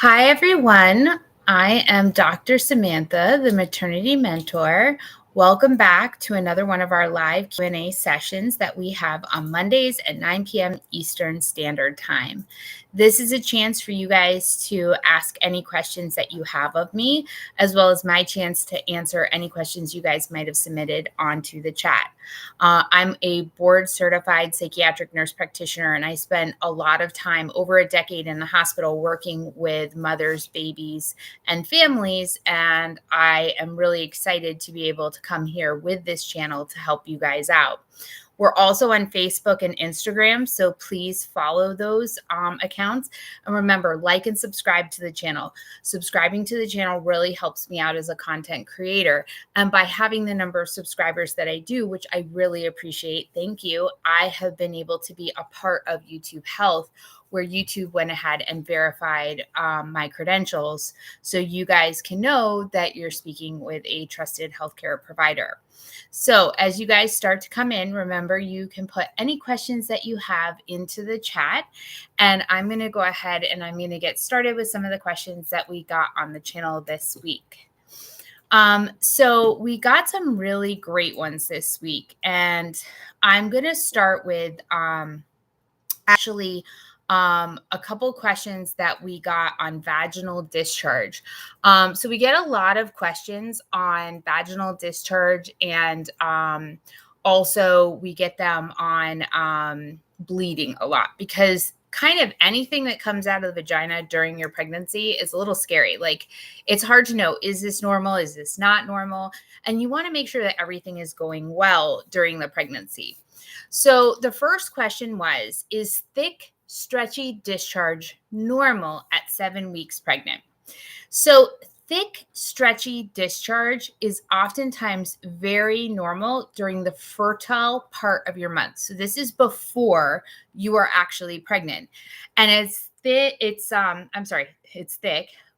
Hi, everyone. I am Dr. Samantha, the maternity mentor. Welcome back to another one of our live Q&A sessions that we have on Mondays at 9 p.m. Eastern Standard Time. This is a chance for you guys to ask any questions that you have of me, as well as my chance to answer any questions you guys might have submitted onto the chat. I'm a board certified psychiatric nurse practitioner, and I spent a lot of time, over a decade, in the hospital working with mothers, babies, and families. And I am really excited to be able to come here with this channel to help you guys out. We're also on Facebook and Instagram, so please follow those accounts. And remember, like and subscribe to the channel. Subscribing to the channel really helps me out as a content creator. And by having the number of subscribers that I do, which I really appreciate, thank you, I have been able to be a part of YouTube Health, where YouTube went ahead and verified my credentials so you guys can know that you're speaking with a trusted healthcare provider. So as you guys start to come in, remember you can put any questions that you have into the chat, and I'm going to go ahead and I'm going to get started with some of the questions that we got on the channel this week. So we got some really great ones this week, and I'm going to start with a couple questions that we got on vaginal discharge. So we get a lot of questions on vaginal discharge, and also we get them on bleeding a lot, because kind of anything that comes out of the vagina during your pregnancy is a little scary. Like, it's hard to know, is this normal? Is this not normal? And you want to make sure that everything is going well during the pregnancy. So the first question was, is thick, stretchy discharge normal at 7 weeks pregnant? So thick, stretchy discharge is oftentimes very normal during the fertile part of your month. So this is before you are actually pregnant. And it's thick,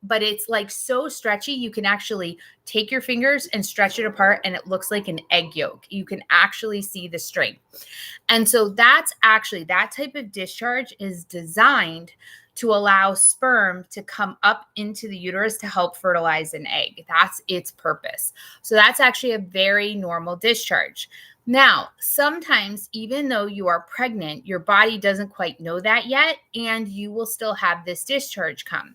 but it's like so stretchy, you can actually take your fingers and stretch it apart and it looks like an egg yolk. You can actually see the strength. And so that's actually, that type of discharge is designed to allow sperm to come up into the uterus to help fertilize an egg. That's its purpose. So that's actually a very normal discharge. Now, sometimes, even though you are pregnant, your body doesn't quite know that yet, and you will still have this discharge come.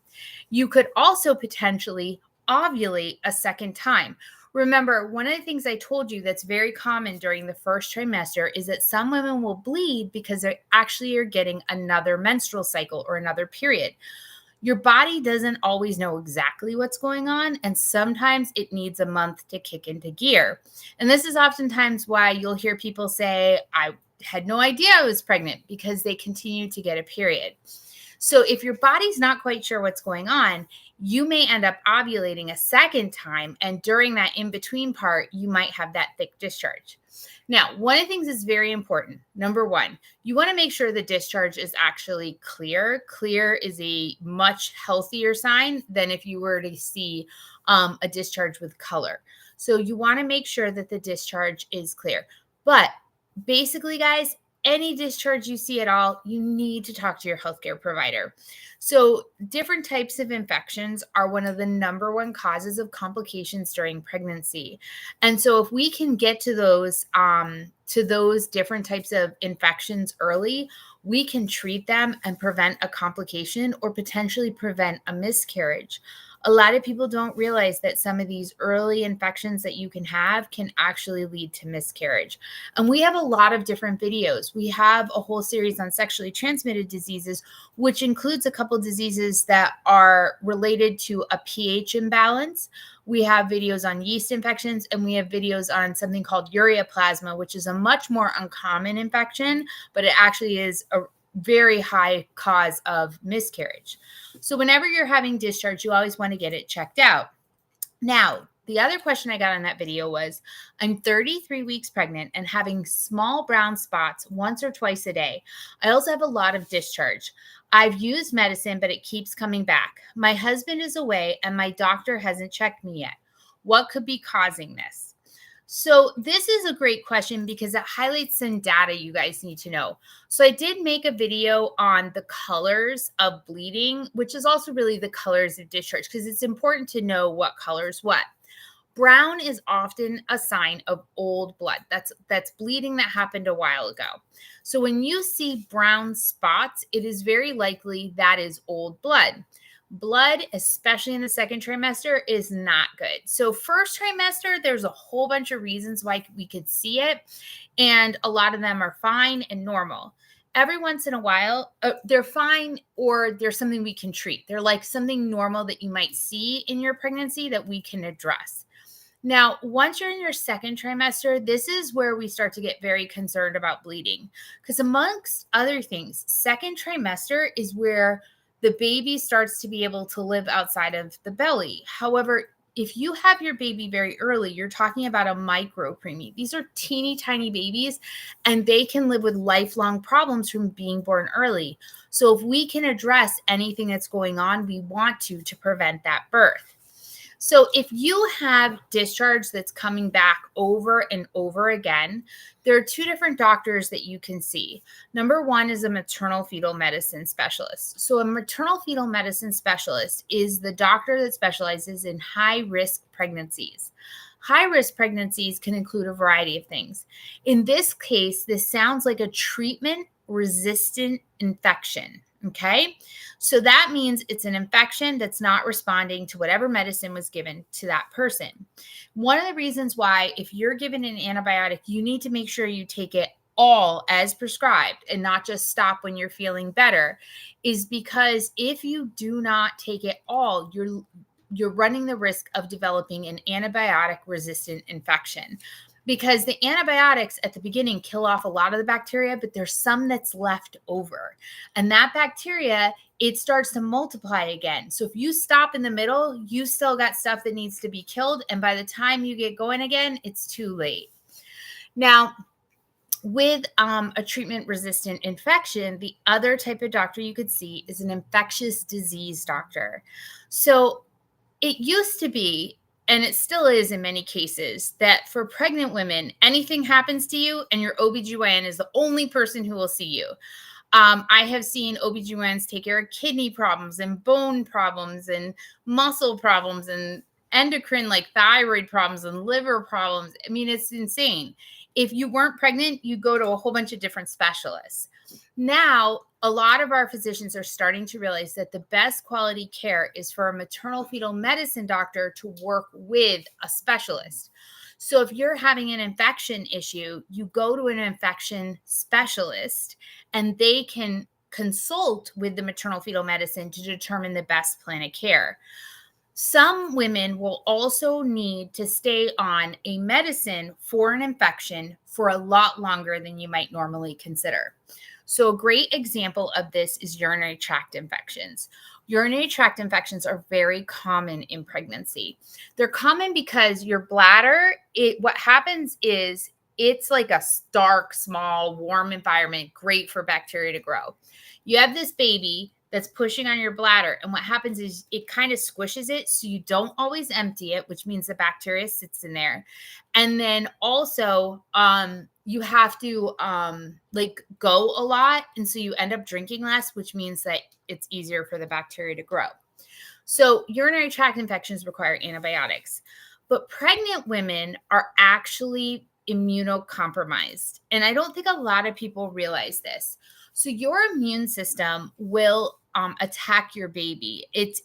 You could also potentially ovulate a second time. Remember, one of the things I told you that's very common during the first trimester is that some women will bleed because they actually are getting another menstrual cycle or another period. Your body doesn't always know exactly what's going on, and sometimes it needs a month to kick into gear. And this is oftentimes why you'll hear people say, I had no idea I was pregnant, because they continue to get a period. So if your body's not quite sure what's going on, you may end up ovulating a second time. And during that in-between part, you might have that thick discharge. Now, one of the things that's very important, number one, you want to make sure the discharge is actually clear. Clear is a much healthier sign than if you were to see a discharge with color. So you want to make sure that the discharge is clear. But basically, guys, any discharge you see at all, you need to talk to your healthcare provider. So different types of infections are one of the number one causes of complications during pregnancy. And so if we can get to those different types of infections early, we can treat them and prevent a complication or potentially prevent a miscarriage. A lot of people don't realize that some of these early infections that you can have can actually lead to miscarriage. And we have a lot of different videos. We have a whole series on sexually transmitted diseases, which includes a couple diseases that are related to a pH imbalance. We have videos on yeast infections, and we have videos on something called ureaplasma, which is a much more uncommon infection, but it actually is a very high cause of miscarriage. So whenever you're having discharge, you always want to get it checked out. Now, the other question I got on that video was, I'm 33 weeks pregnant and having small brown spots once or twice a day. I also have a lot of discharge. I've used medicine, but it keeps coming back. My husband is away and my doctor hasn't checked me yet. What could be causing this? So this is a great question because it highlights some data you guys need to know. So I did make a video on the colors of bleeding, which is also really the colors of discharge, because it's important to know what colors what. Brown is often a sign of old blood. That's bleeding that happened a while ago. So when you see brown spots, it is very likely that is old blood. Blood, especially in the second trimester, is not good. So first trimester, there's a whole bunch of reasons why we could see it, and a lot of them are fine and normal. Every once in a while, they're fine, or there's something we can treat. They're like something normal that you might see in your pregnancy that we can address. Now, once you're in your second trimester, this is where we start to get very concerned about bleeding, because amongst other things, second trimester is where the baby starts to be able to live outside of the belly. However, if you have your baby very early, you're talking about a micro preemie. These are teeny tiny babies, and they can live with lifelong problems from being born early. So if we can address anything that's going on, we want to prevent that birth. So if you have discharge that's coming back over and over again, there are two different doctors that you can see. Number one is a maternal fetal medicine specialist. So a maternal fetal medicine specialist is the doctor that specializes in high-risk pregnancies. High-risk pregnancies can include a variety of things. In this case, this sounds like a treatment-resistant infection. Okay, so that means it's an infection that's not responding to whatever medicine was given to that person. One of the reasons why, if you're given an antibiotic, you need to make sure you take it all as prescribed and not just stop when you're feeling better, is because if you do not take it all, you're running the risk of developing an antibiotic resistant infection. Because the antibiotics at the beginning kill off a lot of the bacteria, but there's some that's left over. And that bacteria, it starts to multiply again. So if you stop in the middle, you still got stuff that needs to be killed. And by the time you get going again, it's too late. Now, with a treatment-resistant infection, the other type of doctor you could see is an infectious disease doctor. So it used to be, and it still is in many cases, that for pregnant women, anything happens to you and your OBGYN is the only person who will see you. I have seen OBGYNs take care of kidney problems and bone problems and muscle problems and endocrine, like thyroid problems and liver problems. I mean, it's insane. If you weren't pregnant, you go to a whole bunch of different specialists. Now, a lot of our physicians are starting to realize that the best quality care is for a maternal fetal medicine doctor to work with a specialist. So if you're having an infection issue, you go to an infection specialist and they can consult with the maternal fetal medicine to determine the best plan of care. Some women will also need to stay on a medicine for an infection for a lot longer than you might normally consider. So a great example of this is urinary tract infections. Urinary tract infections are very common in pregnancy. They're common because your bladder, what happens is it's like a dark, small, warm environment, great for bacteria to grow. You have this baby that's pushing on your bladder, and what happens is it kind of squishes it, so you don't always empty it, which means the bacteria sits in there. And then also you have to like go a lot, and so you end up drinking less, which means that it's easier for the bacteria to grow. So urinary tract infections require antibiotics, but pregnant women are actually immunocompromised, and I don't think a lot of people realize this. So your immune system will attack your baby. It's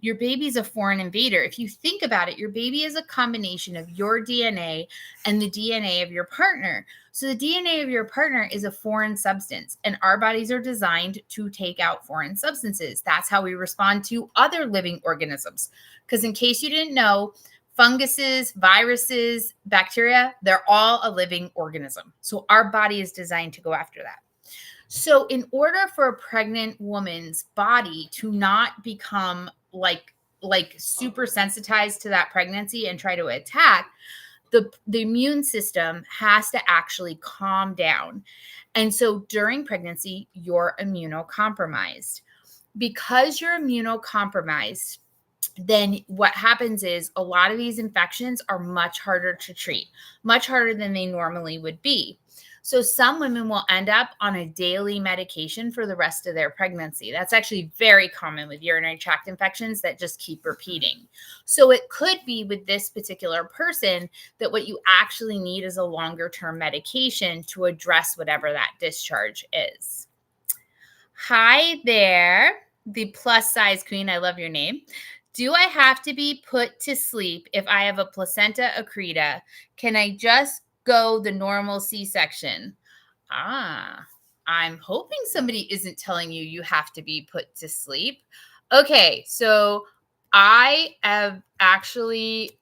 your baby's a foreign invader. If you think about it, your baby is a combination of your DNA and the DNA of your partner. So the DNA of your partner is a foreign substance, and our bodies are designed to take out foreign substances. That's how we respond to other living organisms. Because in case you didn't know, funguses, viruses, bacteria, they're all a living organism. So our body is designed to go after that. So in order for a pregnant woman's body to not become like super sensitized to that pregnancy and try to attack, the immune system has to actually calm down. And so during pregnancy, you're immunocompromised. Because you're immunocompromised, then what happens is a lot of these infections are much harder to treat, much harder than they normally would be. So some women will end up on a daily medication for the rest of their pregnancy. That's actually very common with urinary tract infections that just keep repeating. So it could be with this particular person that what you actually need is a longer term medication to address whatever that discharge is. Hi there, the plus size queen. I love your name. Do I have to be put to sleep if I have a placenta accreta? Can I just go the normal C-section? I'm hoping somebody isn't telling you you have to be put to sleep. Okay, so I actually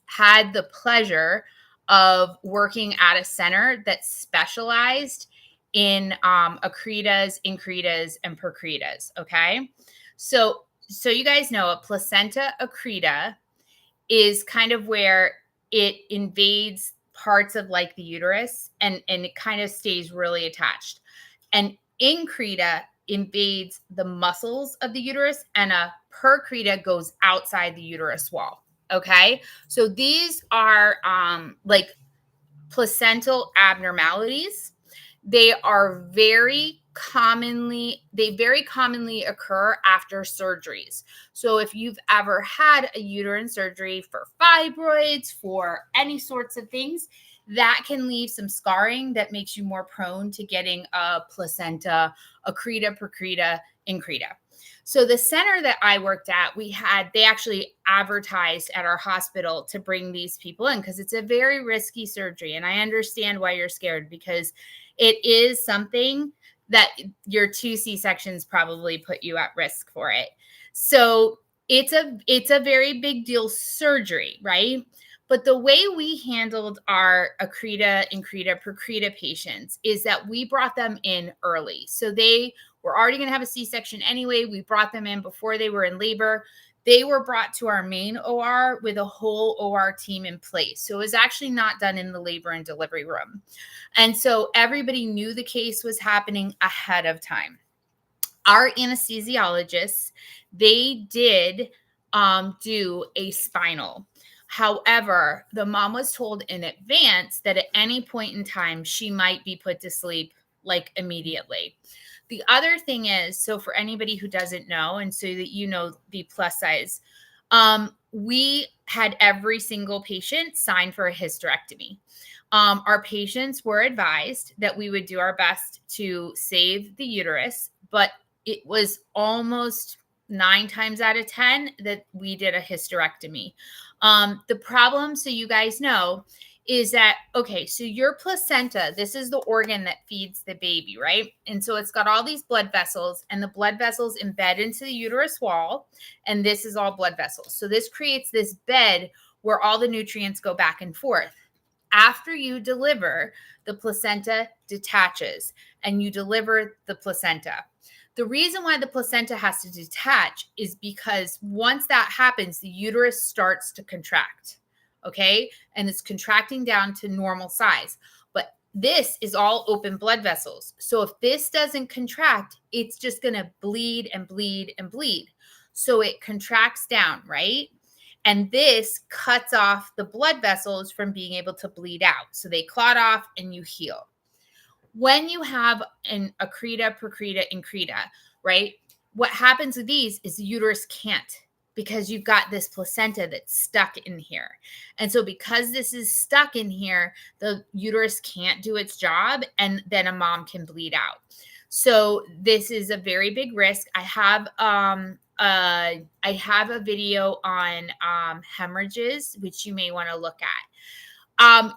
had the pleasure of working at a center that specialized in accretas, incretas, and percretas. Okay, so you guys know a placenta accreta is kind of where it invades parts of like the uterus and it kind of stays really attached. And increta invades the muscles of the uterus, and a percreta goes outside the uterus wall. Okay, so these are like placental abnormalities. They very commonly occur after surgeries. So if you've ever had a uterine surgery for fibroids, for any sorts of things, that can leave some scarring that makes you more prone to getting a placenta accreta, percreta, increta. So the center that I worked at, they actually advertised at our hospital to bring these people in because it's a very risky surgery. And I understand why you're scared, because it is something that your 2 C-sections probably put you at risk for it. So it's a very big deal surgery, right? But the way we handled our accreta, increta, percreta patients is that we brought them in early. So they were already going to have a C-section anyway. We brought them in before they were in labor. They were brought to our main OR with a whole OR team in place. So it was actually not done in the labor and delivery room. And so everybody knew the case was happening ahead of time. Our anesthesiologists, they did do a spinal. However, the mom was told in advance that at any point in time, she might be put to sleep like immediately. The other thing is, so for anybody who doesn't know, and so that you know the plus size, we had every single patient sign for a hysterectomy. Our patients were advised that we would do our best to save the uterus, but it was almost 9 times out of 10 that we did a hysterectomy. The problem, so you guys know, is that, okay, so your placenta, this is the organ that feeds the baby, right? And so it's got all these blood vessels, and the blood vessels embed into the uterus wall, and this is all blood vessels. So this creates this bed where all the nutrients go back and forth. After you deliver, the placenta detaches, and you deliver the placenta. The reason why the placenta has to detach is because once that happens, the uterus starts to contract. Okay. And it's contracting down to normal size. But this is all open blood vessels. So if this doesn't contract, it's just going to bleed and bleed and bleed. So it contracts down, right? And this cuts off the blood vessels from being able to bleed out. So they clot off and you heal. When you have an accreta, percreta, increta, right? What happens with these is the uterus can't, because you've got this placenta that's stuck in here. And so because this is stuck in here, the uterus can't do its job, and then a mom can bleed out. So this is a very big risk. I have a video on hemorrhages, which you may want to look at.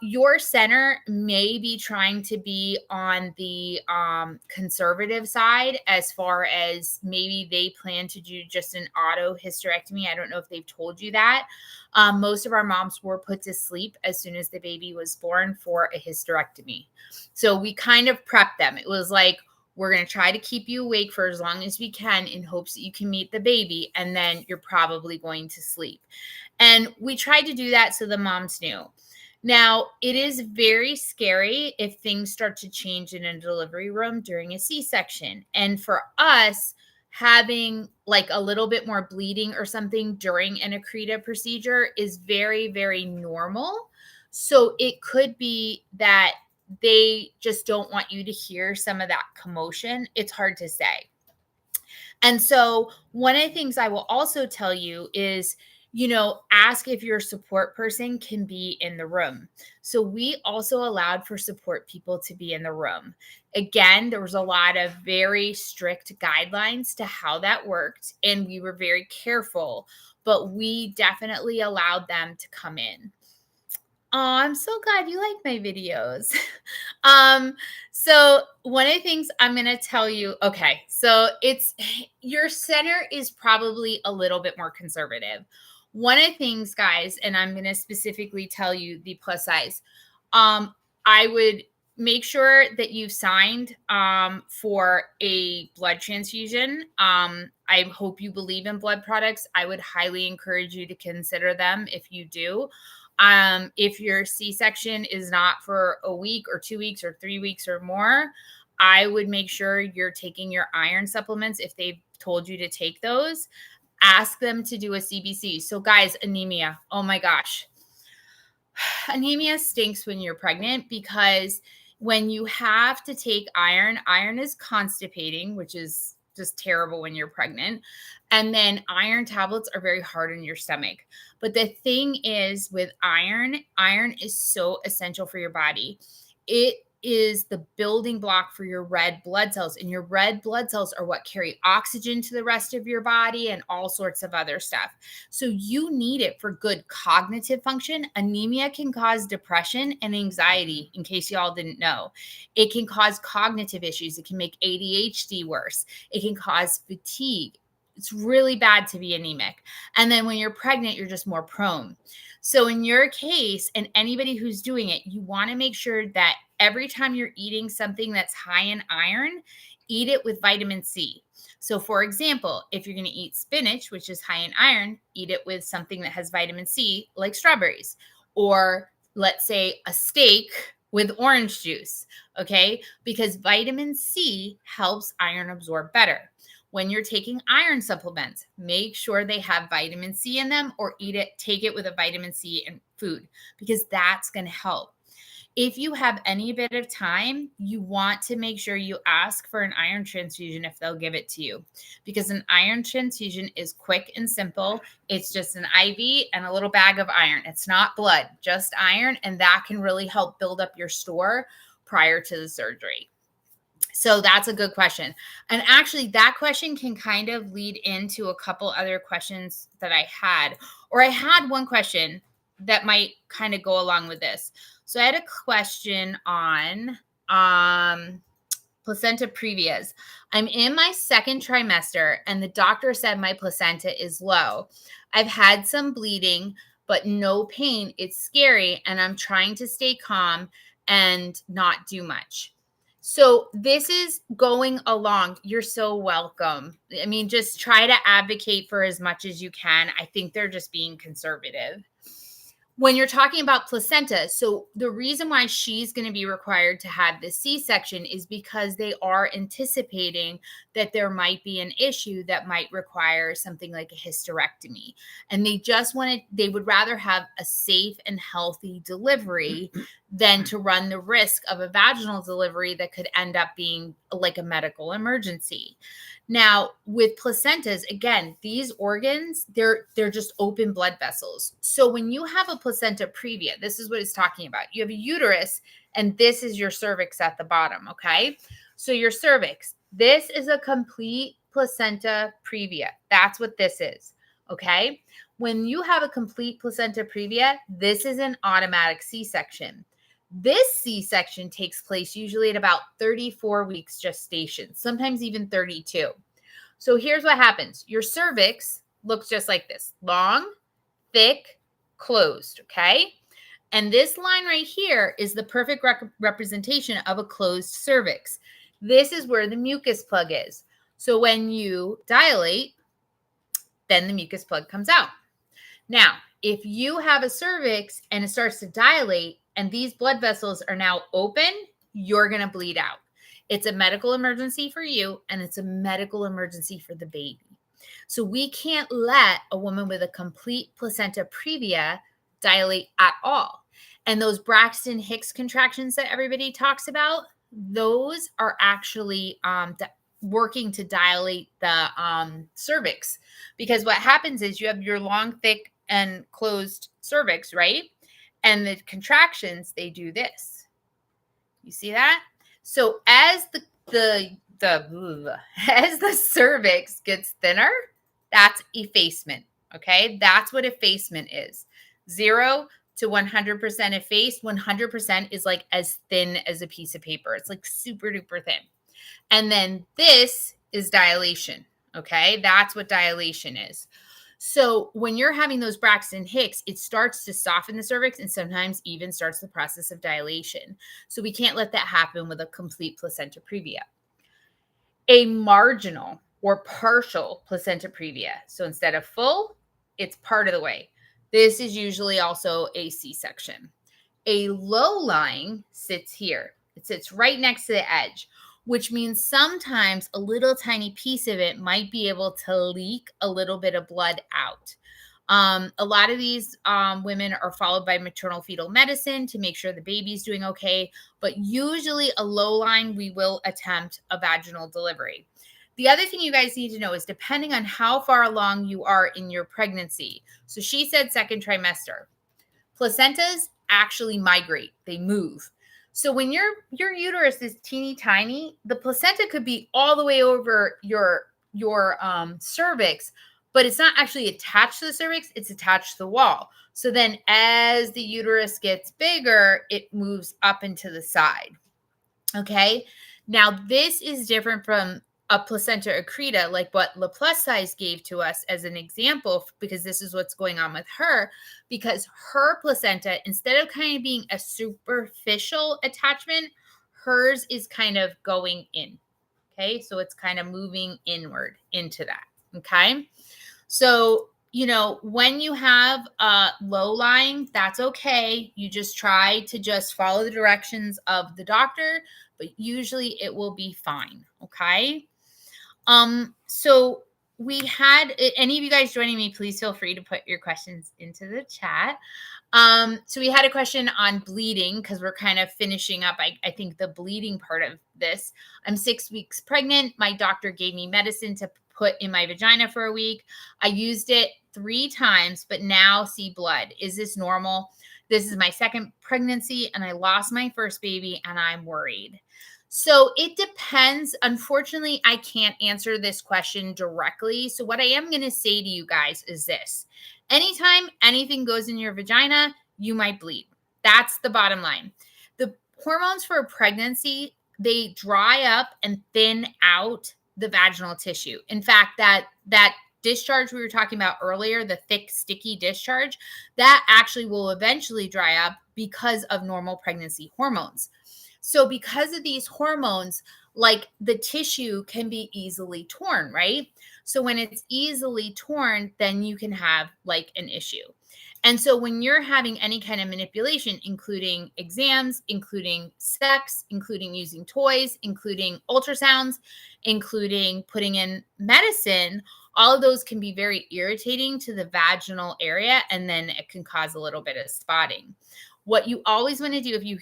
Your center may be trying to be on the conservative side, as far as maybe they plan to do just an auto hysterectomy. I don't know if they've told you that. Most of our moms were put to sleep as soon as the baby was born for a hysterectomy. So we kind of prepped them. It was like, we're going to try to keep you awake for as long as we can in hopes that you can meet the baby, and then you're probably going to sleep. And we tried to do that so the moms knew. Now, it is very scary if things start to change in a delivery room during a C-section. And for us, having like a little bit more bleeding or something during an accreta procedure is very, very normal. So it could be that they just don't want you to hear some of that commotion. It's hard to say. And so one of the things I will also tell you is, ask if your support person can be in the room. So we also allowed for support people to be in the room. Again, there was a lot of very strict guidelines to how that worked, and we were very careful, but we definitely allowed them to come in. Oh, I'm so glad you like my videos. So one of the things I'm going to tell you, okay, so it's your center is probably a little bit more conservative. One of the things, guys, and I'm going to specifically tell you the plus size, I would make sure that you've signed for a blood transfusion. I hope you believe in blood products. I would highly encourage you to consider them if you do. If your C-section is not for a week or 2 weeks or 3 weeks or more, I would make sure you're taking your iron supplements. If they've told you to take those, ask them to do a CBC. So guys, anemia. Oh my gosh. Anemia stinks when you're pregnant because when you have to take iron is constipating, which is just terrible when you're pregnant. And then iron tablets are very hard on your stomach. But the thing is with iron is so essential for your body. It is the building block for your red blood cells. And your red blood cells are what carry oxygen to the rest of your body and all sorts of other stuff. So you need it for good cognitive function. Anemia can cause depression and anxiety, in case y'all didn't know. It can cause cognitive issues. It can make ADHD worse. It can cause fatigue. It's really bad to be anemic. And then when you're pregnant, you're just more prone. So in your case, and anybody who's doing it, you want to make sure that every time you're eating something that's high in iron, eat it with vitamin C. So for example, if you're going to eat spinach, which is high in iron, eat it with something that has vitamin C, like strawberries, or let's say a steak with orange juice, okay? Because vitamin C helps iron absorb better. When you're taking iron supplements, make sure they have vitamin C in them or take it with a vitamin C in food because that's going to help. If you have any bit of time, you want to make sure you ask for an iron transfusion if they'll give it to you because an iron transfusion is quick and simple. It's just an IV and a little bag of iron. It's not blood, just iron, and that can really help build up your store prior to the surgery. So that's a good question. And actually, that question can kind of lead into a couple other questions that I had. Or I had one question that might kind of go along with this. So I had a question on placenta previas. I'm in my second trimester, and the doctor said my placenta is low. I've had some bleeding, but no pain. It's scary, and I'm trying to stay calm and not do much. So this is going along. You're so welcome. I mean, just try to advocate for as much as you can. I think they're just being conservative. When you're talking about placenta, so the reason why she's going to be required to have the C-section is because they are anticipating that there might be an issue that might require something like a hysterectomy. And they would rather have a safe and healthy delivery than to run the risk of a vaginal delivery that could end up being like a medical emergency. Now, with placentas, again, these organs, they're just open blood vessels. So when you have a placenta previa, this is what it's talking about. You have a uterus, and this is your cervix at the bottom, okay? So your cervix, this is a complete placenta previa. That's what this is, okay? When you have a complete placenta previa, this is an automatic C-section. This C-section takes place usually at about 34 weeks gestation, sometimes even 32. So here's what happens. Your cervix looks just like this, long, thick, closed, okay? And this line right here is the perfect representation of a closed cervix. This is where the mucus plug is. So when you dilate, then the mucus plug comes out. Now, if you have a cervix and it starts to dilate and these blood vessels are now open, you're going to bleed out. It's a medical emergency for you, and it's a medical emergency for the baby. So we can't let a woman with a complete placenta previa dilate at all. And those Braxton Hicks contractions that everybody talks about, those are actually working to dilate the cervix. Because what happens is you have your long, thick, and closed cervix, right? And the contractions, they do this. You see that? So as as the cervix gets thinner, that's effacement. Okay, that's what effacement is. 0 to 100% effaced. 100% is like as thin as a piece of paper. It's like super duper thin. And then this is dilation. Okay, that's what dilation is. So when you're having those Braxton Hicks, it starts to soften the cervix and sometimes even starts the process of dilation. So we can't let that happen with a complete placenta previa. A marginal or partial placenta previa. So instead of full, it's part of the way. This is usually also a C-section. A low lying sits here. It sits right next to the edge, which means sometimes a little tiny piece of it might be able to leak a little bit of blood out. A lot of these women are followed by maternal fetal medicine to make sure the baby's doing okay, but usually a low line, we will attempt a vaginal delivery. The other thing you guys need to know is depending on how far along you are in your pregnancy. So she said second trimester. Placentas actually migrate, they move. So when your uterus is teeny tiny, the placenta could be all the way over your cervix, but it's not actually attached to the cervix, it's attached to the wall. So then as the uterus gets bigger, it moves up into the side. Okay. Now this is different from a placenta accreta, like what La Plus Size gave to us as an example, because this is what's going on with her, because her placenta, instead of kind of being a superficial attachment, hers is kind of going in. Okay. So it's kind of moving inward into that. Okay. So, you know, when you have a low lying, that's okay. You just try to just follow the directions of the doctor, but usually it will be fine. Okay. So we had any of you guys joining me, please feel free to put your questions into the chat. So we had a question on bleeding because we're kind of finishing up, I think, the bleeding part of this. I'm 6 weeks pregnant. My doctor gave me medicine to put in my vagina for a week. I used it 3 times, but now see blood. Is this normal? This is my second pregnancy and I lost my first baby and I'm worried. So it depends. Unfortunately, I can't answer this question directly. So what I am going to say to you guys is this. Anytime anything goes in your vagina, you might bleed. That's the bottom line. The hormones for a pregnancy, they dry up and thin out the vaginal tissue. In fact, that discharge we were talking about earlier, the thick, sticky discharge, that actually will eventually dry up because of normal pregnancy hormones. So because of these hormones, like the tissue can be easily torn, right? So when it's easily torn, then you can have like an issue. And so when you're having any kind of manipulation, including exams, including sex, including using toys, including ultrasounds, including putting in medicine, all of those can be very irritating to the vaginal area, and then it can cause a little bit of spotting. What you always want to do if you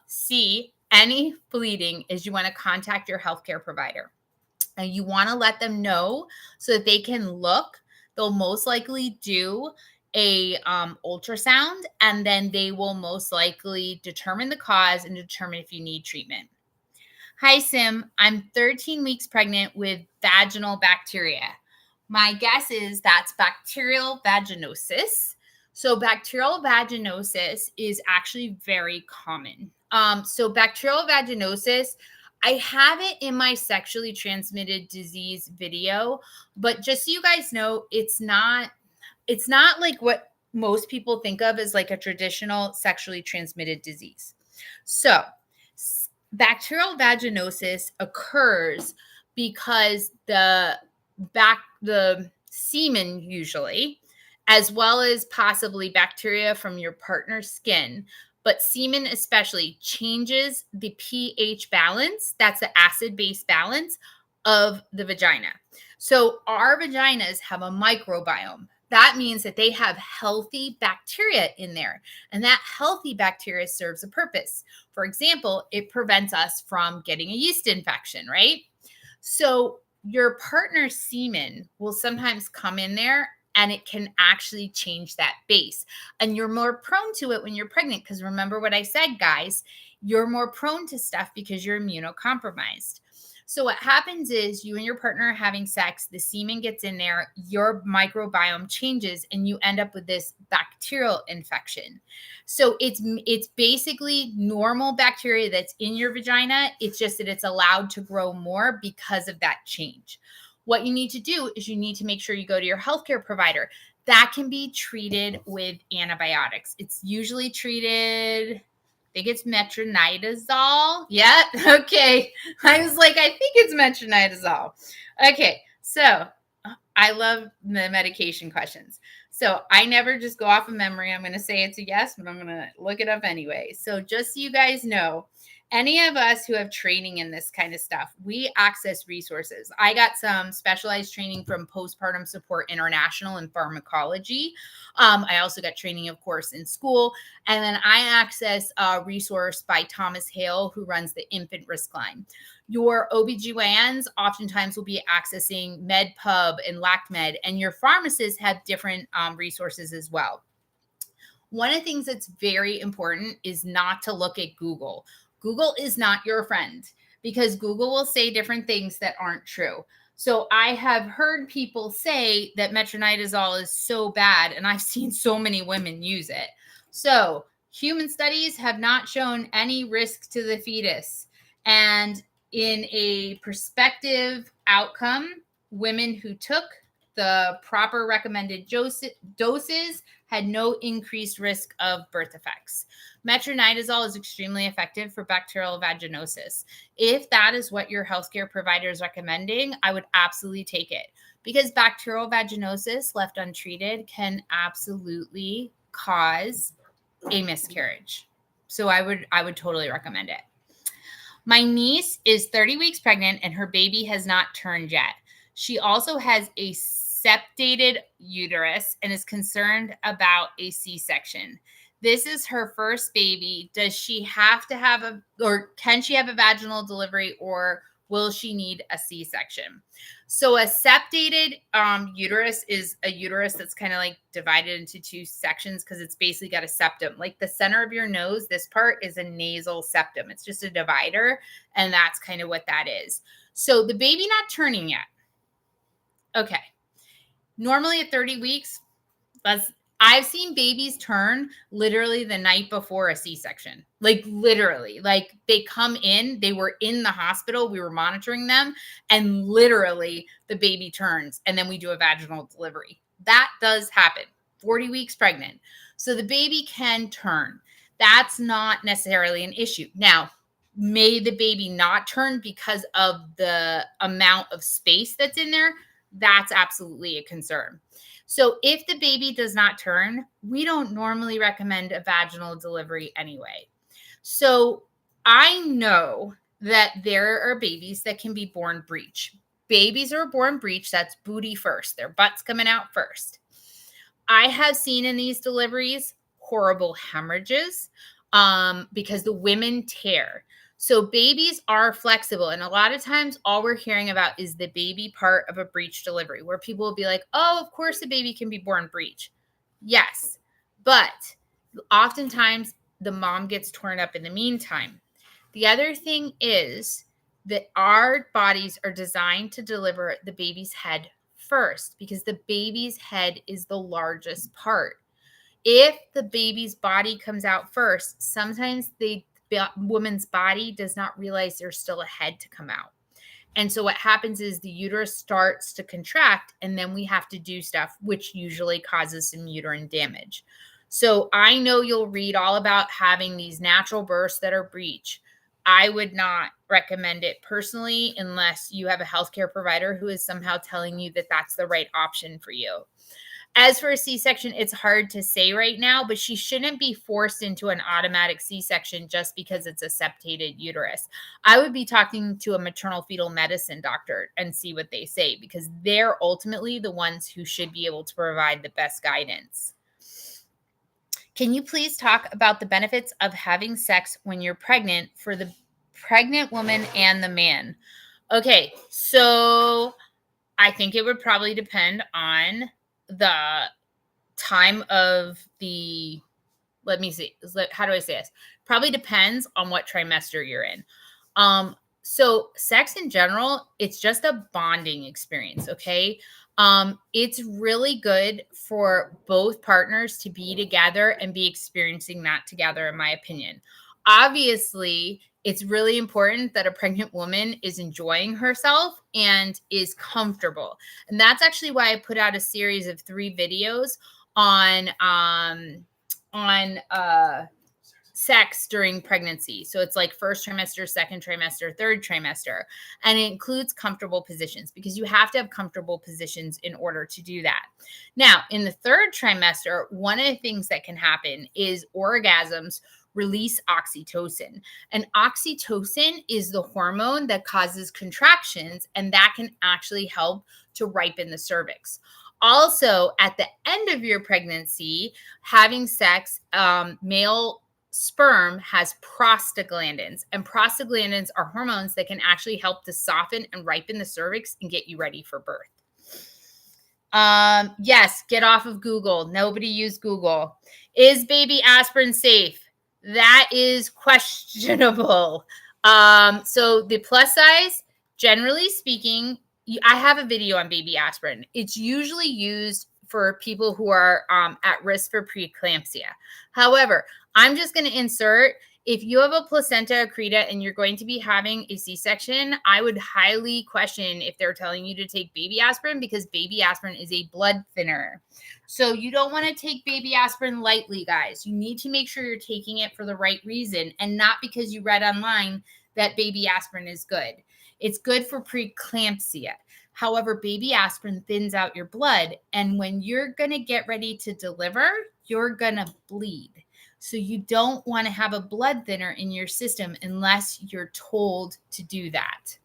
see any bleeding is you want to contact your healthcare provider. And you want to let them know so that they can look. They'll most likely do a ultrasound, and then they will most likely determine the cause and determine if you need treatment. Hi, Sim. I'm 13 weeks pregnant with vaginal bacteria. My guess is that's bacterial vaginosis. So bacterial vaginosis is actually very common. So bacterial vaginosis, I have it in my sexually transmitted disease video, but just so you guys know, it's not like what most people think of as like a traditional sexually transmitted disease. So bacterial vaginosis occurs because the semen usually, as well as possibly bacteria from your partner's skin, but semen especially changes the pH balance. That's the acid-base balance of the vagina. So our vaginas have a microbiome. That means that they have healthy bacteria in there, and that healthy bacteria serves a purpose. For example, it prevents us from getting a yeast infection, right? So your partner's semen will sometimes come in there and it can actually change that base. And you're more prone to it when you're pregnant because remember what I said, guys, you're more prone to stuff because you're immunocompromised. So what happens is you and your partner are having sex, the semen gets in there, your microbiome changes, and you end up with this bacterial infection. So it's basically normal bacteria that's in your vagina. It's just that it's allowed to grow more because of that change. What you need to do is you need to make sure you go to your healthcare provider. That can be treated with antibiotics. It's usually treated, I think it's metronidazole. Yeah. Okay. I was like, I think it's metronidazole. Okay. So I love the medication questions. So I never just go off of memory. I'm going to say it's a yes, but I'm going to look it up anyway. So just so you guys know, any of us who have training in this kind of stuff, we access resources. I got some specialized training from Postpartum Support International in pharmacology. I also got training, of course, in school. And then I access a resource by Thomas Hale, who runs the Infant Risk Line. Your OBGYNs oftentimes will be accessing MedPub and LactMed, and your pharmacists have different resources as well. One of the things that's very important is not to look at Google. Google is not your friend because Google will say different things that aren't true. So I have heard people say that metronidazole is so bad, and I've seen so many women use it. So human studies have not shown any risk to the fetus. And in a prospective outcome, women who took the proper recommended doses had no increased risk of birth effects. Metronidazole is extremely effective for bacterial vaginosis. If that is what your healthcare provider is recommending, I would absolutely take it because bacterial vaginosis left untreated can absolutely cause a miscarriage. So I would totally recommend it. My niece is 30 weeks pregnant and her baby has not turned yet. She also has a septated uterus and is concerned about a C-section. This is her first baby. Does she have to have or can she have a vaginal delivery, or will she need a C-section? So a septated uterus is a uterus that's kind of like divided into two sections because it's basically got a septum. Like the center of your nose, this part is a nasal septum. It's just a divider, and that's kind of what that is. So the baby not turning yet. Okay. Normally at 30 weeks, I've seen babies turn literally the night before a C-section. Like literally, like they come in, they were in the hospital, we were monitoring them, and literally the baby turns and then we do a vaginal delivery. That does happen. 40 weeks pregnant. So the baby can turn. That's not necessarily an issue. Now, may the baby not turn because of the amount of space that's in there? That's absolutely a concern. So if the baby does not turn, we don't normally recommend a vaginal delivery anyway. So I know that there are babies that can be born breech. Babies are born breech, that's booty first. Their butt's coming out first. I have seen in these deliveries horrible hemorrhages because the women tear. So babies are flexible. And a lot of times all we're hearing about is the baby part of a breech delivery where people will be like, oh, of course the baby can be born breech. Yes, but oftentimes the mom gets torn up in the meantime. The other thing is that our bodies are designed to deliver the baby's head first because the baby's head is the largest part. If the baby's body comes out first, sometimes the woman's body does not realize there's still a head to come out. And so what happens is the uterus starts to contract and then we have to do stuff, which usually causes some uterine damage. So I know you'll read all about having these natural births that are breech. I would not recommend it personally unless you have a healthcare provider who is somehow telling you that that's the right option for you. As for a C-section, it's hard to say right now, but she shouldn't be forced into an automatic C-section just because it's a septated uterus. I would be talking to a maternal fetal medicine doctor and see what they say, because they're ultimately the ones who should be able to provide the best guidance. Can you please talk about the benefits of having sex when you're pregnant for the pregnant woman and the man? Okay, so I think it would probably depend on the time of the, let me see, how do I say this? Probably depends on what trimester you're in. So sex in general, it's just a bonding experience, okay? It's really good for both partners to be together and be experiencing that together, in my opinion. Obviously, it's really important that a pregnant woman is enjoying herself and is comfortable. And that's actually why I put out a series of 3 videos on sex during pregnancy. So it's like first trimester, second trimester, third trimester, and it includes comfortable positions, because you have to have comfortable positions in order to do that. Now, in the third trimester, one of the things that can happen is orgasms release oxytocin. And oxytocin is the hormone that causes contractions, and that can actually help to ripen the cervix. Also, at the end of your pregnancy, having sex, male sperm has prostaglandins, and prostaglandins are hormones that can actually help to soften and ripen the cervix and get you ready for birth. Yes, get off of Google. Nobody use Google. Is baby aspirin safe? That is questionable. So the plus size, generally speaking, I have a video on baby aspirin. It's usually used for people who are at risk for preeclampsia. However, I'm just going to insert, if you have a placenta accreta and you're going to be having a C-section, I would highly question if they're telling you to take baby aspirin, because baby aspirin is a blood thinner. So you don't want to take baby aspirin lightly, guys. You need to make sure you're taking it for the right reason, and not because you read online that baby aspirin is good. It's good for preeclampsia. However, baby aspirin thins out your blood, and when you're going to get ready to deliver, you're going to bleed. So you don't want to have a blood thinner in your system unless you're told to do that.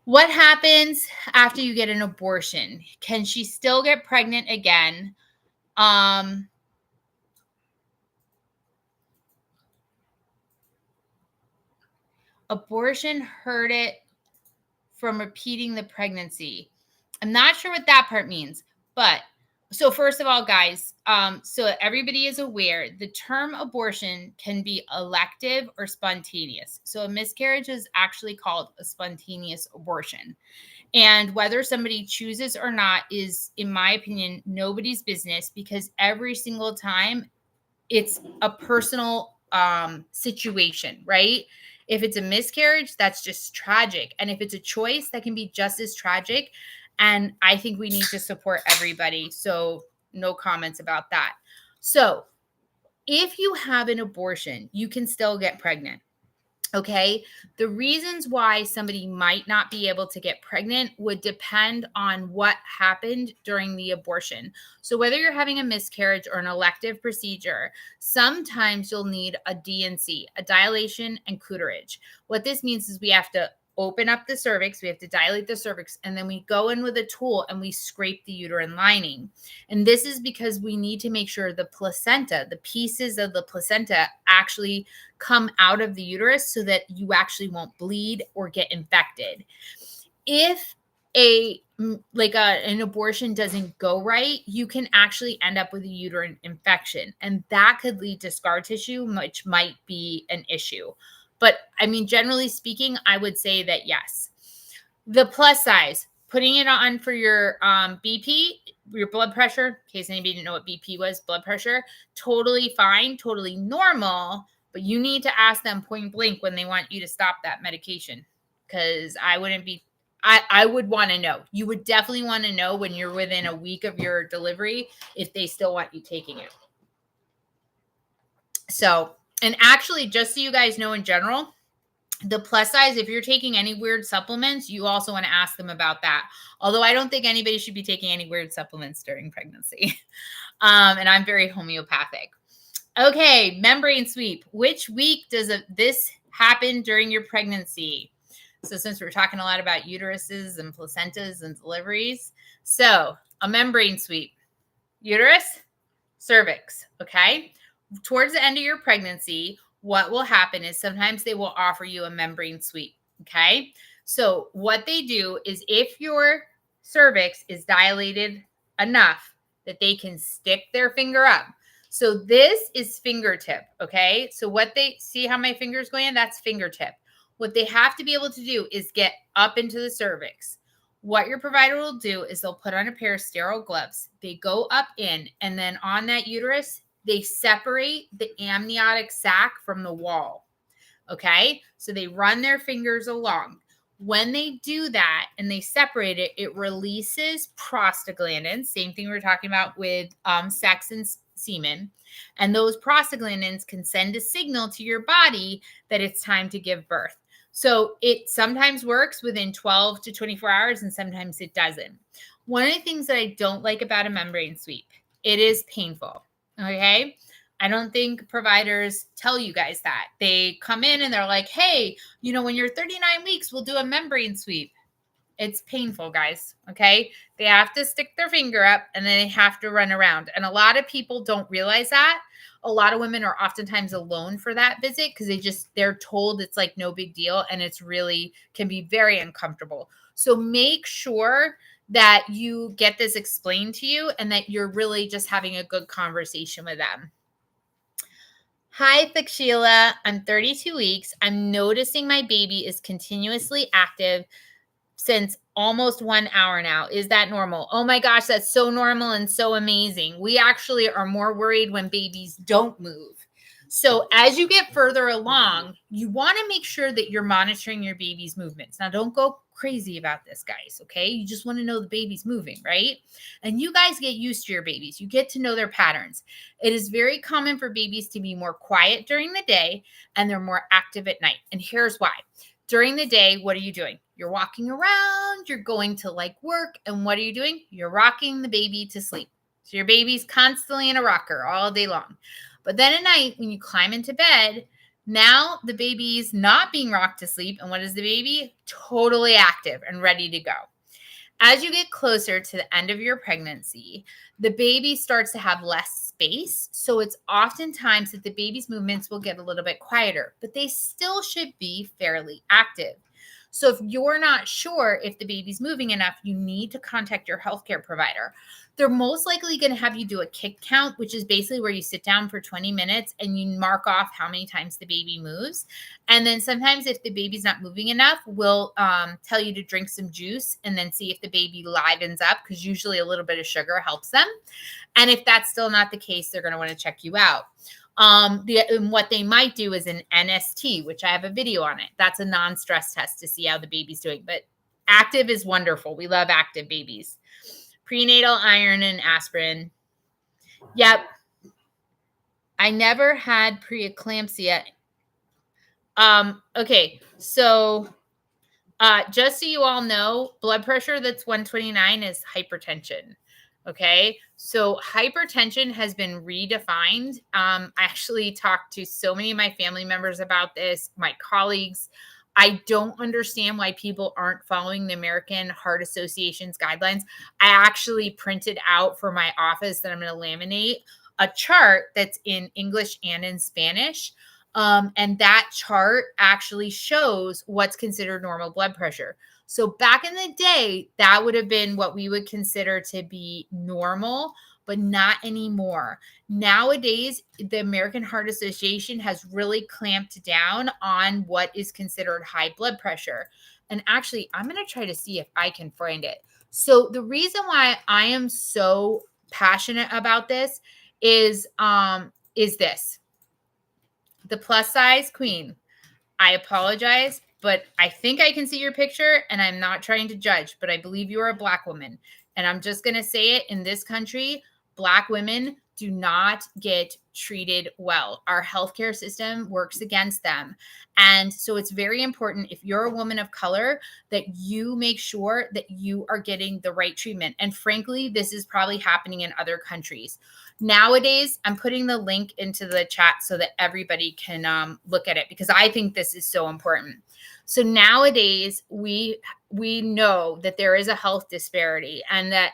What happens after you get an abortion? Can she still get pregnant again? Abortion hurt it from repeating the pregnancy. I'm not sure what that part means, but so first of all, guys, so everybody is aware, the term abortion can be elective or spontaneous. So a miscarriage is actually called a spontaneous abortion. And whether somebody chooses or not is, in my opinion, nobody's business, because every single time it's a personal situation, right? If it's a miscarriage, that's just tragic. And if it's a choice, that can be just as tragic. And I think we need to support everybody. So no comments about that. So if you have an abortion, you can still get pregnant. Okay. The reasons why somebody might not be able to get pregnant would depend on what happened during the abortion. So whether you're having a miscarriage or an elective procedure, sometimes you'll need a D&C, a dilation and curettage. What this means is we have to open up the cervix, we have to dilate the cervix, and then we go in with a tool and we scrape the uterine lining. And this is because we need to make sure the placenta, the pieces of the placenta, actually come out of the uterus so that you actually won't bleed or get infected. If an abortion doesn't go right, you can actually end up with a uterine infection, and that could lead to scar tissue, which might be an issue. But I mean, generally speaking, I would say that yes. The plus size, putting it on for your BP, your blood pressure, in case anybody didn't know what BP was, blood pressure, totally fine, totally normal. But you need to ask them point blank when they want you to stop that medication, because I would want to know. You would definitely want to know when you're within a week of your delivery if they still want you taking it. So, and actually, just so you guys know in general, The plus size, if you're taking any weird supplements, you also want to ask them about that. Although I don't think anybody should be taking any weird supplements during pregnancy. And I'm very homeopathic. Okay, membrane sweep. Which week does this happen during your pregnancy? So since we're talking a lot about uteruses and placentas and deliveries, so a membrane sweep. Uterus, cervix, okay? Towards the end of your pregnancy, what will happen is sometimes they will offer you a membrane sweep, okay? So what they do is if your cervix is dilated enough that they can stick their finger up. So this is fingertip, okay? So what they see how my finger's going in? That's fingertip. What they have to be able to do is get up into the cervix. What your provider will do is they'll put on a pair of sterile gloves. They go up in, and then on that uterus, they separate the amniotic sac from the wall, okay? So they run their fingers along. When they do that and they separate it, it releases prostaglandins, same thing we were talking about with sex and semen. And those prostaglandins can send a signal to your body that it's time to give birth. So it sometimes works within 12 to 24 hours and sometimes it doesn't. One of the things that I don't like about a membrane sweep, it is painful. Okay. I don't think providers tell you guys that. They come in and they're like, hey, when you're 39 weeks, we'll do a membrane sweep. It's painful, guys. Okay. They have to stick their finger up and then they have to run around. And a lot of people don't realize that. A lot of women are oftentimes alone for that visit because they're told it's like no big deal. And it's really can be very uncomfortable. So make sure that you get this explained to you and that you're really just having a good conversation with them. Hi, Thakshila. I'm 32 weeks. I'm noticing my baby is continuously active since almost 1 hour now. Is that normal? Oh my gosh, that's so normal and so amazing. We actually are more worried when babies don't move. So as you get further along, you want to make sure that you're monitoring your baby's movements. Now, don't go crazy about this, guys, okay? You just want to know the baby's moving, right? And you guys get used to your babies. You get to know their patterns. It is very common for babies to be more quiet during the day and they're more active at night. And here's why. During the day, what are you doing? You're walking around, you're going to work, and what are you doing? You're rocking the baby to sleep. So your baby's constantly in a rocker all day long. But then at night, when you climb into bed, now the baby's not being rocked to sleep. And what is the baby? Totally active and ready to go. As you get closer to the end of your pregnancy, the baby starts to have less space. So it's oftentimes that the baby's movements will get a little bit quieter, but they still should be fairly active. So if you're not sure if the baby's moving enough, you need to contact your healthcare provider. They're most likely going to have you do a kick count, which is basically where you sit down for 20 minutes and you mark off how many times the baby moves. And then sometimes if the baby's not moving enough, we'll tell you to drink some juice and then see if the baby livens up, because usually a little bit of sugar helps them. And if that's still not the case, they're going to want to check you out. What they might do is an NST, which I have a video on it. That's a non-stress test to see how the baby's doing. But active is wonderful. We love active babies. Prenatal iron and aspirin. Yep. I never had preeclampsia. Okay. So just so you all know, blood pressure that's 129 is hypertension. Okay. So hypertension has been redefined. I actually talked to so many of my family members about this, my colleagues. I don't understand why people aren't following the American Heart Association's guidelines. I actually printed out for my office that I'm going to laminate a chart that's in English and in Spanish. And that chart actually shows what's considered normal blood pressure. So back in the day, that would have been what we would consider to be normal, but not anymore. Nowadays, the American Heart Association has really clamped down on what is considered high blood pressure. And actually, I'm going to try to see if I can find it. So the reason why I am so passionate about this is this. The plus size queen. I apologize, but I think I can see your picture, and I'm not trying to judge, but I believe you are a Black woman. And I'm just going to say it, in this country, Black women do not get treated well. Our healthcare system works against them. And so it's very important, if you're a woman of color, that you make sure that you are getting the right treatment. And frankly, this is probably happening in other countries. Nowadays, I'm putting the link into the chat so that everybody can look at it, because I think this is so important. So nowadays, we know that there is a health disparity, and that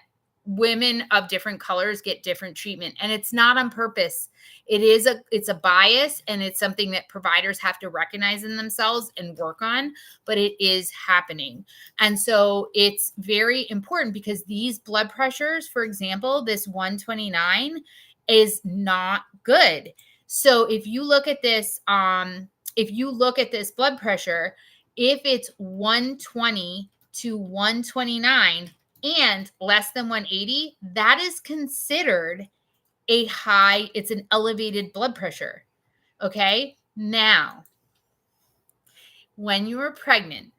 women of different colors get different treatment, and it's not on purpose. It's a bias, and it's something that providers have to recognize in themselves and work on, but it is happening. And so it's very important, because these blood pressures, for example, this 129 is not good. So if you look at this blood pressure, if it's 120 to 129 and less than 180, that is considered a high, it's an elevated blood pressure. Okay. Now, when you are pregnant,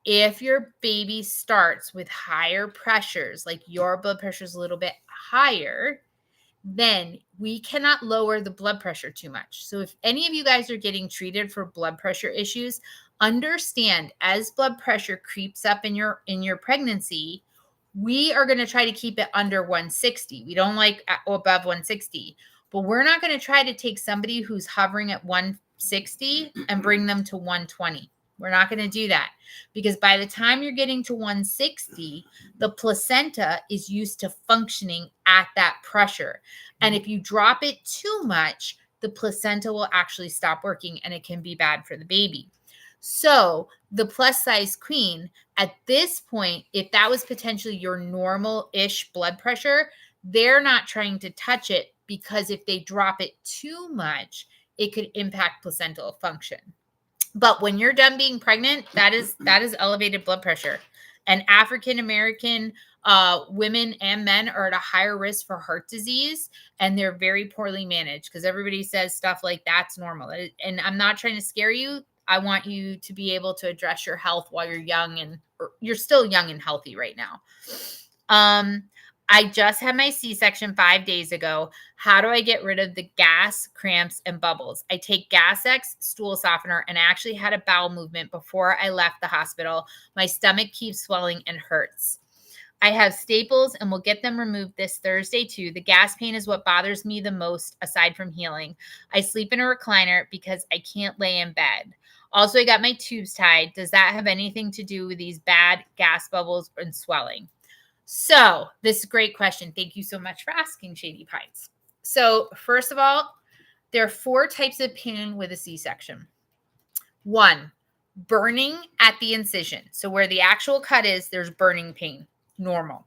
if your baby starts with higher pressures, like your blood pressure is a little bit higher, then we cannot lower the blood pressure too much. So if any of you guys are getting treated for blood pressure issues, understand, as blood pressure creeps up in your pregnancy, we are going to try to keep it under 160. We don't like above 160, but we're not going to try to take somebody who's hovering at 160 and bring them to 120. We're not going to do that, because by the time you're getting to 160, the placenta is used to functioning at that pressure. And if you drop it too much, the placenta will actually stop working, and it can be bad for the baby. So the plus size queen, at this point, if that was potentially your normal-ish blood pressure, they're not trying to touch it, because if they drop it too much, it could impact placental function. But when you're done being pregnant, that is elevated blood pressure. And African-American women and men are at a higher risk for heart disease, and they're very poorly managed, because everybody says stuff like that's normal. And I'm not trying to scare you. I want you to be able to address your health while you're young, and you're still young and healthy right now. I just had my C-section 5 days ago. How do I get rid of the gas, cramps, and bubbles? I take Gas-X stool softener, and I actually had a bowel movement before I left the hospital. My stomach keeps swelling and hurts. I have staples and will get them removed this Thursday too. The gas pain is what bothers me the most aside from healing. I sleep in a recliner because I can't lay in bed. Also, I got my tubes tied. Does that have anything to do with these bad gas bubbles and swelling? So this is a great question. Thank you so much for asking, Shady Pines. So first of all, there are 4 types of pain with a C-section. 1, burning at the incision. So where the actual cut is, there's burning pain, normal.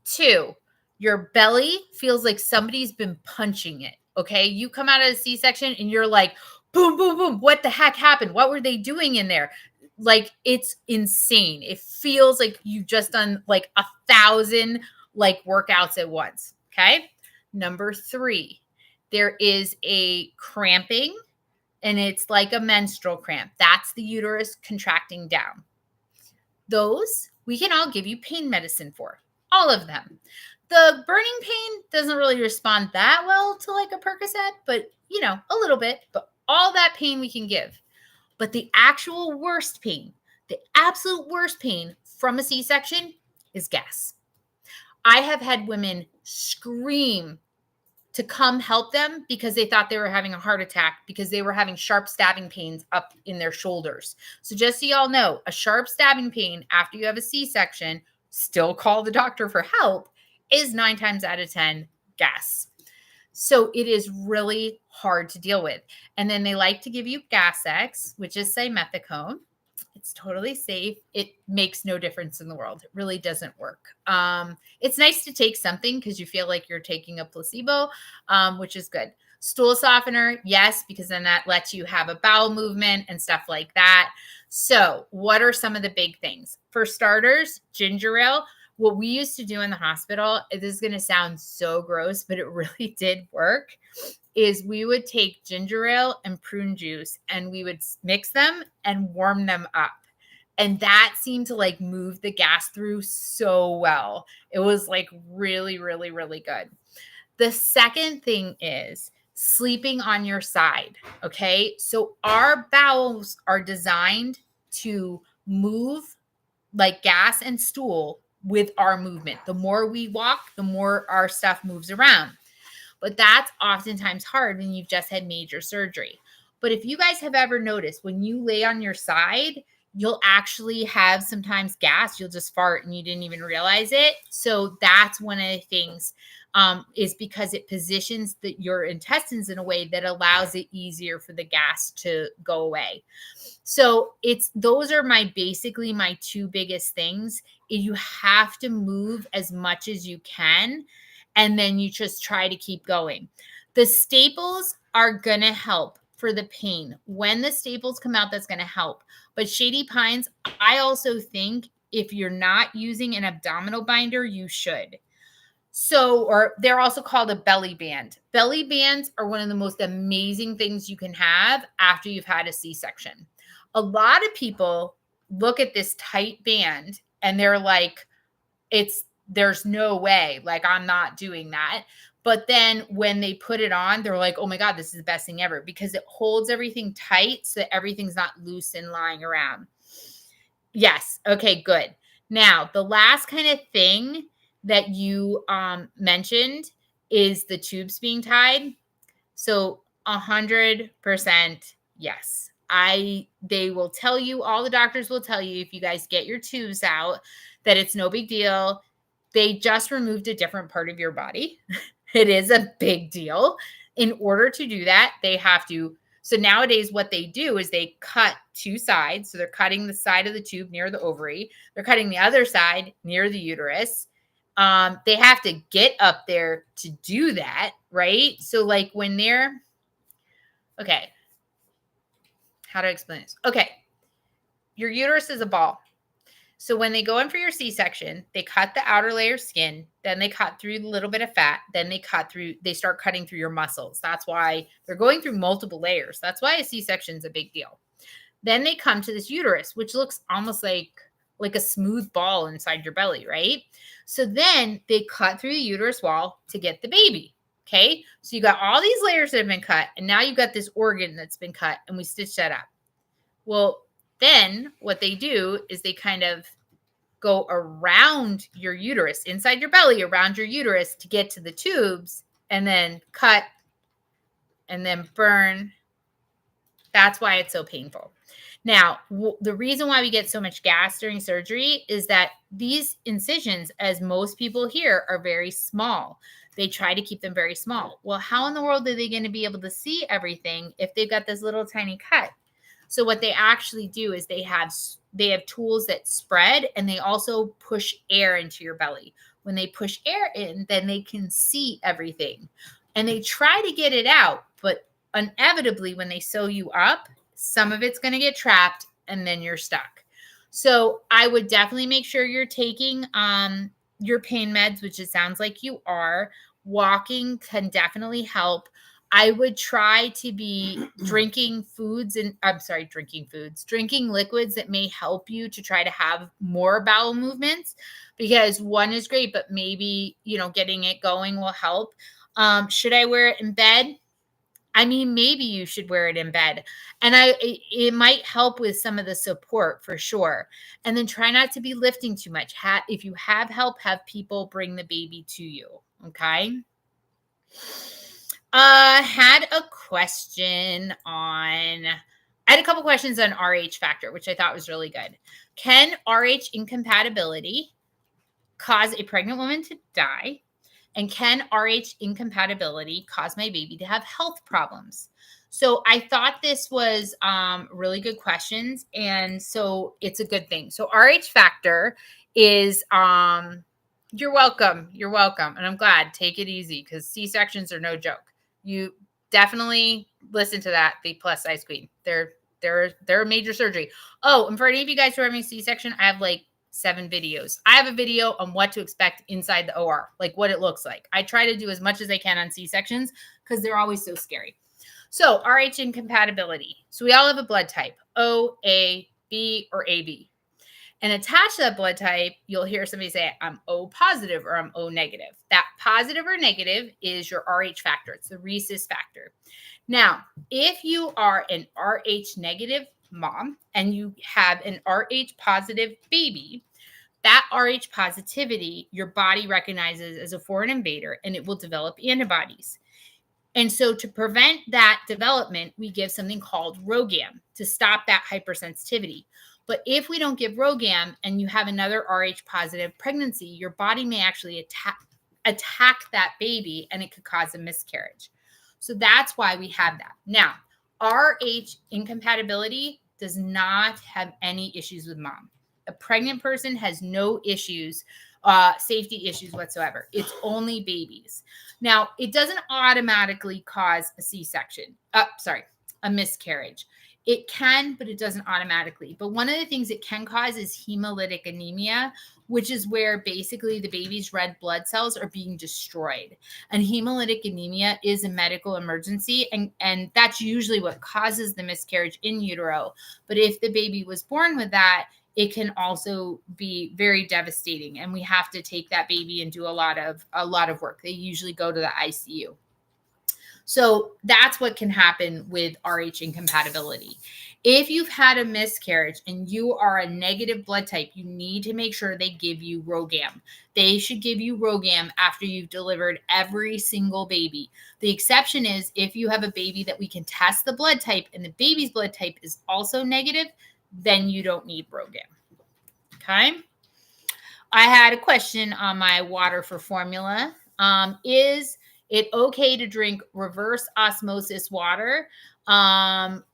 2, your belly feels like somebody's been punching it, okay? You come out of a C-section and you're like, boom, boom, boom. What the heck happened? What were they doing in there? Like, it's insane. It feels like you've just done like 1,000 like workouts at once. Okay. Number 3, there is a cramping, and it's like a menstrual cramp. That's the uterus contracting down. Those we can all give you pain medicine for, all of them. The burning pain doesn't really respond that well to like a Percocet, but a little bit, but all that pain we can give. But the actual worst pain, the absolute worst pain from a C-section is gas. I have had women scream to come help them because they thought they were having a heart attack, because they were having sharp stabbing pains up in their shoulders. So just so y'all know, a sharp stabbing pain after you have a C-section, still call the doctor for help, is 9 times out of 10 gas. So it is really hard to deal with. And then they like to give you Gas-X, which is simethicone. It's totally safe. It makes no difference in the world. It really doesn't work. It's nice to take something because you feel like you're taking a placebo, which is good. Stool softener, yes, because then that lets you have a bowel movement and stuff like that. So what are some of the big things? For starters, ginger ale. What we used to do in the hospital, this is going to sound so gross, but it really did work, is we would take ginger ale and prune juice and we would mix them and warm them up. And that seemed to like move the gas through so well. It was like really, really, really good. The second thing is sleeping on your side. Okay. So our bowels are designed to move like gas and stool with our movement. The more we walk, the more our stuff moves around. But that's oftentimes hard when you've just had major surgery. But if you guys have ever noticed, when you lay on your side, you'll actually have sometimes gas. You'll just fart and you didn't even realize it. So that's one of the things, is because it positions your intestines in a way that allows it easier for the gas to go away. So those are basically my two biggest things. You have to move as much as you can, and then you just try to keep going. The staples are going to help for the pain. When the staples come out, that's going to help. But Shady Pines, I also think if you're not using an abdominal binder, you should. So, or they're also called a belly band. Belly bands are one of the most amazing things you can have after you've had a C-section. A lot of people look at this tight band and they're like, there's no way, like I'm not doing that. But then when they put it on, they're like, oh my God, this is the best thing ever, because it holds everything tight so that everything's not loose and lying around. Yes. Okay, good. Now, the last kind of thing that you mentioned is the tubes being tied. So 100% yes. They will tell you, all the doctors will tell you, if you guys get your tubes out, that it's no big deal. They just removed a different part of your body. It is a big deal. In order to do that, they have to. So nowadays, what they do is they cut two sides. So they're cutting the side of the tube near the ovary. They're cutting the other side near the uterus. They have to get up there to do that, right? So like when okay, how to explain this? Okay, your uterus is a ball. So when they go in for your C-section, they cut the outer layer of skin, then they cut through a little bit of fat, then they start cutting through your muscles. That's why they're going through multiple layers. That's why a C-section is a big deal. Then they come to this uterus, which looks almost like a smooth ball inside your belly, right? So then they cut through the uterus wall to get the baby. Okay. So you got all these layers that have been cut, and now you've got this organ that's been cut, and we stitch that up. Well, then what they do is they kind of go around your uterus, inside your belly, around your uterus to get to the tubes, and then cut and then burn. That's why it's so painful. Now, the reason why we get so much gas during surgery is that these incisions, as most people hear, are very small. They try to keep them very small. Well, how in the world are they going to be able to see everything if they've got this little tiny cut? So what they actually do is they have tools that spread, and they also push air into your belly. When they push air in, then they can see everything. And they try to get it out, but inevitably when they sew you up, some of it's going to get trapped and then you're stuck. So I would definitely make sure you're taking your pain meds, which it sounds like you are. Walking can definitely help. I would try to be drinking liquids that may help you to try to have more bowel movements, because one is great, but maybe, getting it going will help. Should I wear it in bed? I mean, maybe you should wear it in bed, and it might help with some of the support for sure. And then try not to be lifting too much. If you have help, have people bring the baby to you. Okay. I had a couple questions on RH factor, which I thought was really good. Can RH incompatibility cause a pregnant woman to die? And can RH incompatibility cause my baby to have health problems? So I thought this was really good questions. And so it's a good thing. So RH factor is, you're welcome. You're welcome. And I'm glad. Take it easy, because C-sections are no joke. You definitely listen to that. The plus size queen. They're a major surgery. Oh, and for any of you guys who are having C-section, I have like 7 videos. I have a video on what to expect inside the OR, like what it looks like. I try to do as much as I can on C-sections because they're always so scary. So RH incompatibility. So we all have a blood type, O, A, B, or AB. And attached to that blood type, you'll hear somebody say, I'm O positive or I'm O negative. That positive or negative is your Rh factor. It's the rhesus factor. Now, if you are an Rh negative mom and you have an Rh positive baby, that Rh positivity, your body recognizes as a foreign invader and it will develop antibodies. And so to prevent that development, we give something called RhoGAM to stop that hypersensitivity. But if we don't give RhoGAM and you have another Rh positive pregnancy, your body may actually attack that baby and it could cause a miscarriage. So that's why we have that. Now, Rh incompatibility does not have any issues with mom. A pregnant person has no issues, safety issues whatsoever. It's only babies. Now, it doesn't automatically cause a C-section. A miscarriage. It can, but it doesn't automatically. But one of the things it can cause is hemolytic anemia, which is where basically the baby's red blood cells are being destroyed. And hemolytic anemia is a medical emergency, and that's usually what causes the miscarriage in utero. But if the baby was born with that, it can also be very devastating, and we have to take that baby and do a lot of work. They usually go to the ICU. So that's what can happen with Rh incompatibility. If you've had a miscarriage and you are a negative blood type, you need to make sure they give you RhoGAM. They should give you RhoGAM after you've delivered every single baby. The exception is if you have a baby that we can test the blood type and the baby's blood type is also negative, then you don't need RhoGAM. Okay. I had a question on my water for formula. Is it okay to drink reverse osmosis water?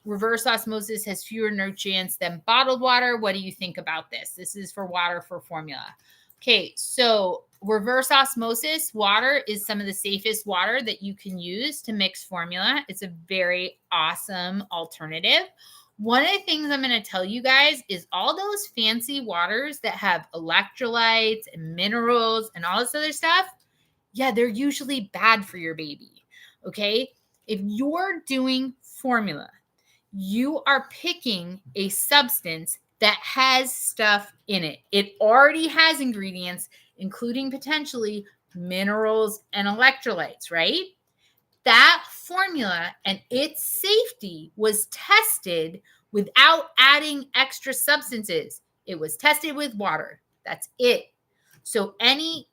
Reverse osmosis has fewer nutrients than bottled water. What do you think about this? This is for water for formula. Okay, so reverse osmosis water is some of the safest water that you can use to mix formula. It's a very awesome alternative. One of the things I'm going to tell you guys is all those fancy waters that have electrolytes and minerals and all this other stuff, yeah, they're usually bad for your baby, okay? If you're doing formula, you are picking a substance that has stuff in it. It already has ingredients, including potentially minerals and electrolytes, right? That formula and its safety was tested without adding extra substances. It was tested with water. That's it. So any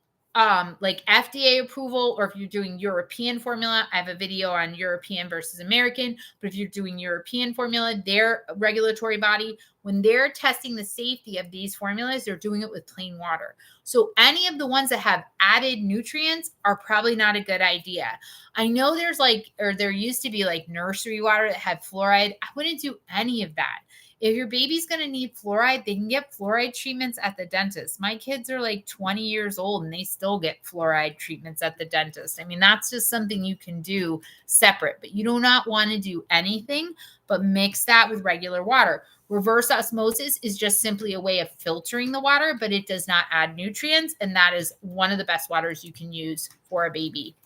like FDA approval, or if you're doing European formula, I have a video on European versus American, but if you're doing European formula, their regulatory body, when they're testing the safety of these formulas, they're doing it with plain water. So any of the ones that have added nutrients are probably not a good idea. I know there used to be like nursery water that had fluoride. I wouldn't do any of that. If your baby's going to need fluoride, they can get fluoride treatments at the dentist. My kids are like 20 years old and they still get fluoride treatments at the dentist. I mean, that's just something you can do separate, but you do not want to do anything but mix that with regular water. Reverse osmosis is just simply a way of filtering the water, but it does not add nutrients. And that is one of the best waters you can use for a baby.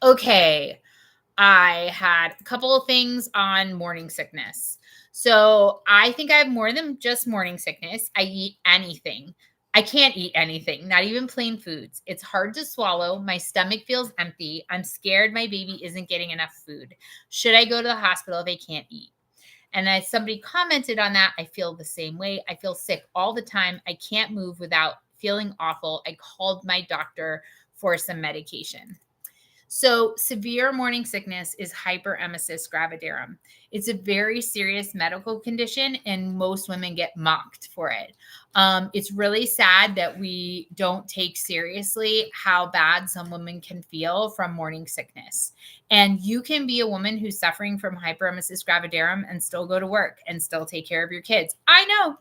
Okay. I had a couple of things on morning sickness. So I think I have more than just morning sickness. I eat anything. I can't eat anything, not even plain foods. It's hard to swallow. My stomach feels empty. I'm scared my baby isn't getting enough food. Should I go to the hospital if I can't eat? And as somebody commented on that, I feel the same way. I feel sick all the time. I can't move without feeling awful. I called my doctor for some medication. So severe morning sickness is hyperemesis gravidarum. It's a very serious medical condition, and most women get mocked for it. It's really sad that we don't take seriously how bad some women can feel from morning sickness. And you can be a woman who's suffering from hyperemesis gravidarum and still go to work and still take care of your kids. I know.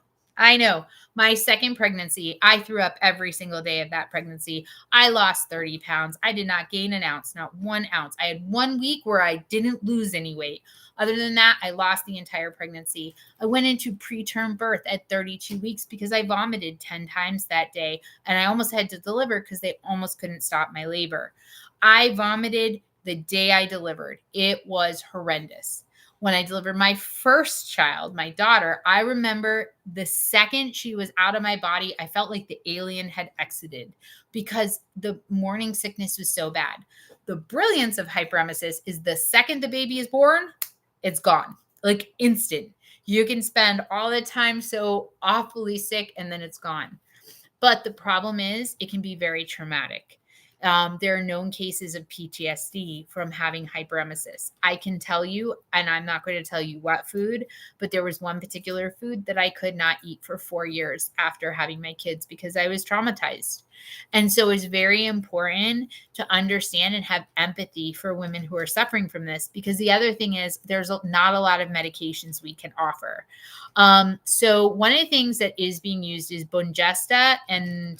My second pregnancy, I threw up every single day of that pregnancy. I lost 30 pounds. I did not gain an ounce, not 1 ounce. I had 1 week where I didn't lose any weight. Other than that, I lost the entire pregnancy. I went into preterm birth at 32 weeks because I vomited 10 times that day, and I almost had to deliver because they almost couldn't stop my labor. I vomited the day I delivered. It was horrendous. When I delivered my first child, my daughter, I remember the second she was out of my body, I felt like the alien had exited because the morning sickness was so bad. The brilliance of hyperemesis is the second the baby is born, it's gone, like instant. You can spend all the time so awfully sick and then it's gone. But the problem is it can be very traumatic. There are known cases of PTSD from having hyperemesis. I can tell you, and I'm not going to tell you what food, but there was one particular food that I could not eat for 4 years after having my kids because I was traumatized. And so it's very important to understand and have empathy for women who are suffering from this, because the other thing is there's not a lot of medications we can offer. So one of the things that is being used is Bongesta and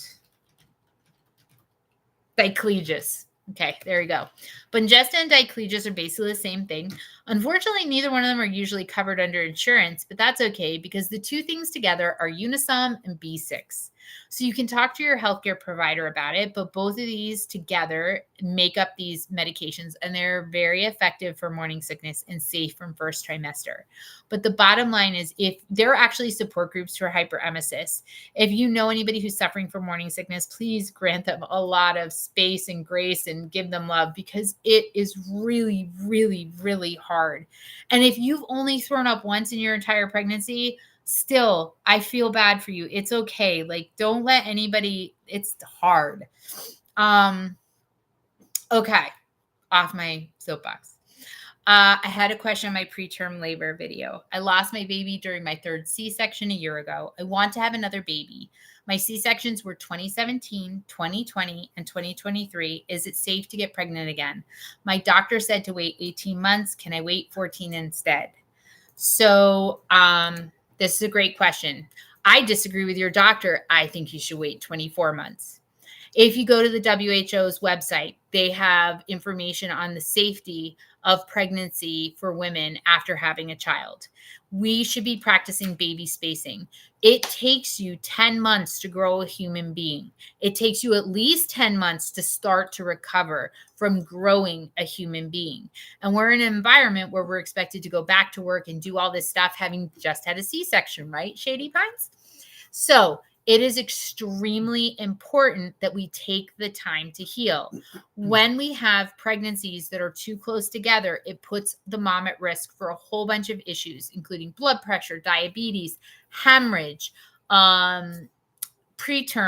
Diclegis. Okay, there we go. Bongesta and Diclegis are basically the same thing. Unfortunately, neither one of them are usually covered under insurance, but that's okay because the two things together are Unisom and B6. So you can talk to your healthcare provider about it, but both of these together make up these medications, and they're very effective for morning sickness and safe from first trimester. But the bottom line is, if there are actually support groups for hyperemesis, if you know anybody who's suffering from morning sickness, please grant them a lot of space and grace and give them love, because it is really, really, really hard. And if you've only thrown up once in your entire pregnancy, still, I feel bad for you. It's okay. Like, don't let anybody, it's hard. Okay. Off my soapbox. I had a question on my preterm labor video. I lost my baby during my third C-section a year ago. I want to have another baby. My C-sections were 2017, 2020, and 2023. Is it safe to get pregnant again? My doctor said to wait 18 months. Can I wait 14 instead? So this is a great question. I disagree with your doctor. I think you should wait 24 months. If you go to the WHO's website, they have information on the safety of pregnancy for women after having a child. We should be practicing baby spacing. It takes you 10 months to grow a human being. It takes you at least 10 months to start to recover from growing a human being. And we're in an environment where we're expected to go back to work and do all this stuff having just had a C-section, right, Shady Pines? So it is extremely important that we take the time to heal. When we have pregnancies that are too close together, it puts the mom at risk for a whole bunch of issues, including blood pressure, diabetes, hemorrhage, preterm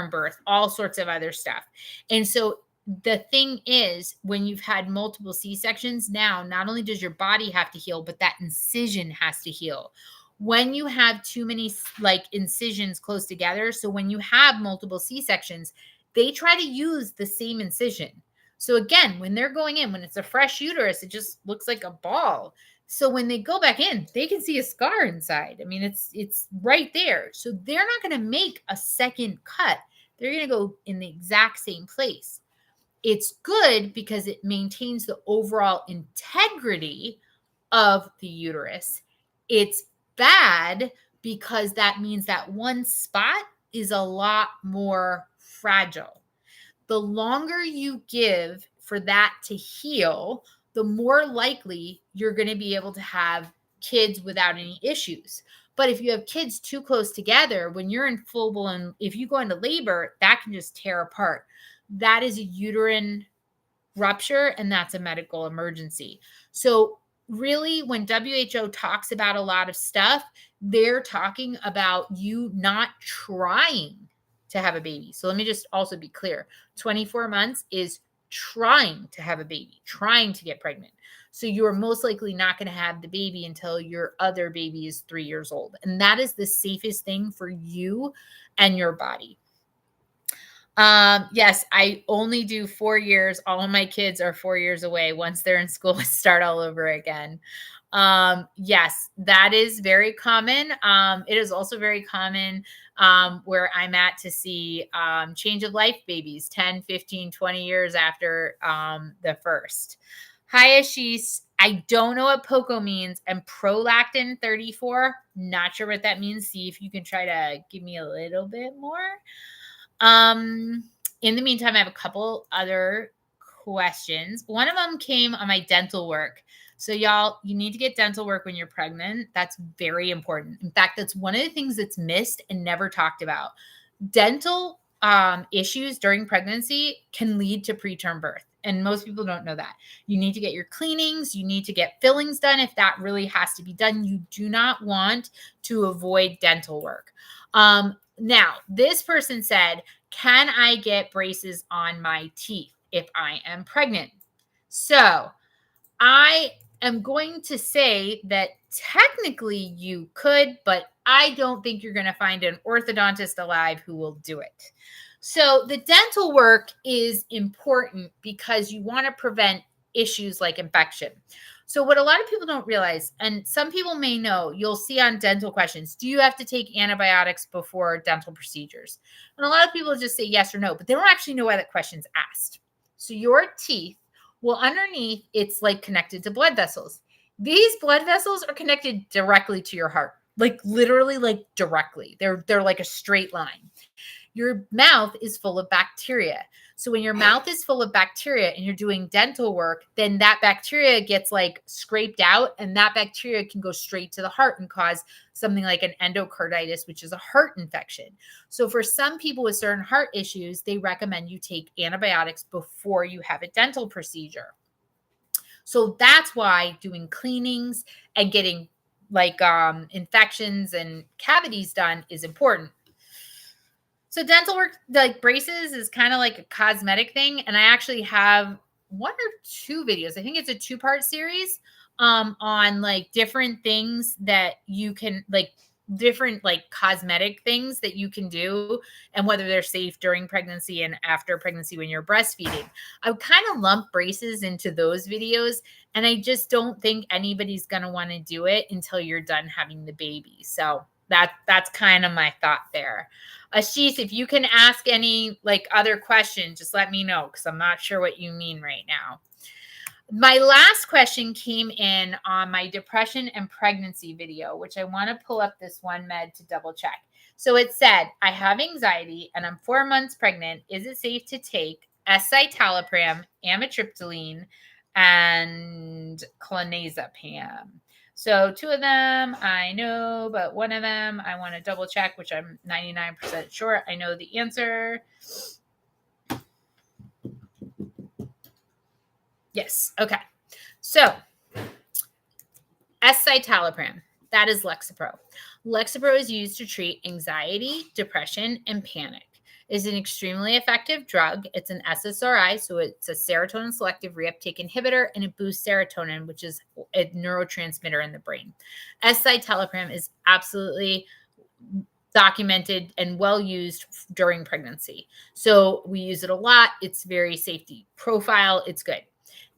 birth, all sorts of other stuff. And so the thing is, when you've had multiple C-sections, now not only does your body have to heal, but that incision has to heal. When you have too many like incisions close together, so when you have multiple C-sections, they try to use the same incision. So again, when they're going in, when it's a fresh uterus, it just looks like a ball. So when they go back in, they can see a scar inside. I mean, it's right there. So they're not going to make a second cut. They're going to go in the exact same place. It's good because it maintains the overall integrity of the uterus. It's bad because that means that one spot is a lot more fragile. The longer you give for that to heal, the more likely you're going to be able to have kids without any issues. But if you have kids too close together, when you're in full blown, if you go into labor, that can just tear apart. That is a uterine rupture, and that's a medical emergency. So really, when WHO talks about a lot of stuff, they're talking about you not trying to have a baby. So let me just also be clear. 24 months is trying to have a baby, trying to get pregnant. So you're most likely not going to have the baby until your other baby is 3 years old. And that is the safest thing for you and your body. Yes, I only do 4 years. All of my kids are 4 years away. Once they're in school, I start all over again. Yes, that is very common. It is also very common where I'm at to see change of life babies 10, 15, 20 years after the first. Hi, Ashish. I don't know what POCO means, and prolactin 34. Not sure what that means. See if you can try to give me a little bit more. In the meantime, I have a couple other questions. One of them came on my dental work. So y'all, you need to get dental work when you're pregnant. That's very important. In fact, that's one of the things that's missed and never talked about. Dental issues during pregnancy can lead to preterm birth. And most people don't know that. You need to get your cleanings. You need to get fillings done if that really has to be done. You do not want to avoid dental work. Now, this person said, can I get braces on my teeth if I am pregnant? So I am going to say that technically you could, but I don't think you're going to find an orthodontist alive who will do it. So the dental work is important because you want to prevent issues like infection. So what a lot of people don't realize, and some people may know, you'll see on dental questions, do you have to take antibiotics before dental procedures? And a lot of people just say yes or no, but they don't actually know why that question's asked. So your teeth, well, underneath, it's like connected to blood vessels. These blood vessels are connected directly to your heart, like literally like directly. They're like a straight line. Your mouth is full of bacteria. So when your mouth is full of bacteria and you're doing dental work, then that bacteria gets like scraped out, and that bacteria can go straight to the heart and cause something like an endocarditis, which is a heart infection. So for some people with certain heart issues, they recommend you take antibiotics before you have a dental procedure. So that's why doing cleanings and getting like infections and cavities done is important. So dental work, like braces, is kind of like a cosmetic thing. And I actually have one or two videos. I think it's a 2-part series on like different things that you can like different like cosmetic things that you can do and whether they're safe during pregnancy and after pregnancy when you're breastfeeding. I would kind of lump braces into those videos. And I just don't think anybody's going to want to do it until you're done having the baby. So that's kind of my thought there. Ashish, if you can ask any like other questions, just let me know because I'm not sure what you mean right now. My last question came in on my depression and pregnancy video, which I want to pull up this one med to double check. So it said, I have anxiety and I'm 4 months pregnant. Is it safe to take escitalopram, amitriptyline, and clonazepam? So 2 of them I know, but 1 of them I want to double check, which I'm 99% sure I know the answer. Yes. Okay. So escitalopram, that is Lexapro. Lexapro is used to treat anxiety, depression, and panic. Is an extremely effective drug. It's an SSRI, so it's a serotonin selective reuptake inhibitor, and it boosts serotonin, which is a neurotransmitter in the brain. Escitalopram is absolutely documented and well used during pregnancy. So we use it a lot. It's very safety profile. It's good.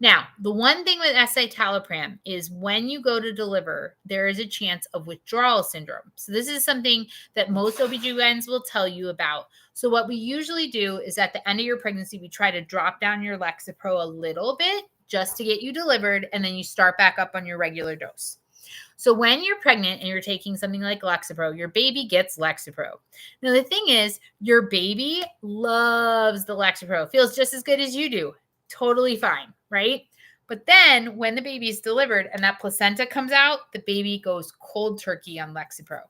Now, the one thing with escitalopram is when you go to deliver, there is a chance of withdrawal syndrome. So this is something that most OBGYNs will tell you about. So what we usually do is at the end of your pregnancy, we try to drop down your Lexapro a little bit just to get you delivered, and then you start back up on your regular dose. So when you're pregnant and you're taking something like Lexapro, your baby gets Lexapro. Now, the thing is, your baby loves the Lexapro, feels just as good as you do. Totally fine, right? But then when the baby is delivered and that placenta comes out, the baby goes cold turkey on Lexapro.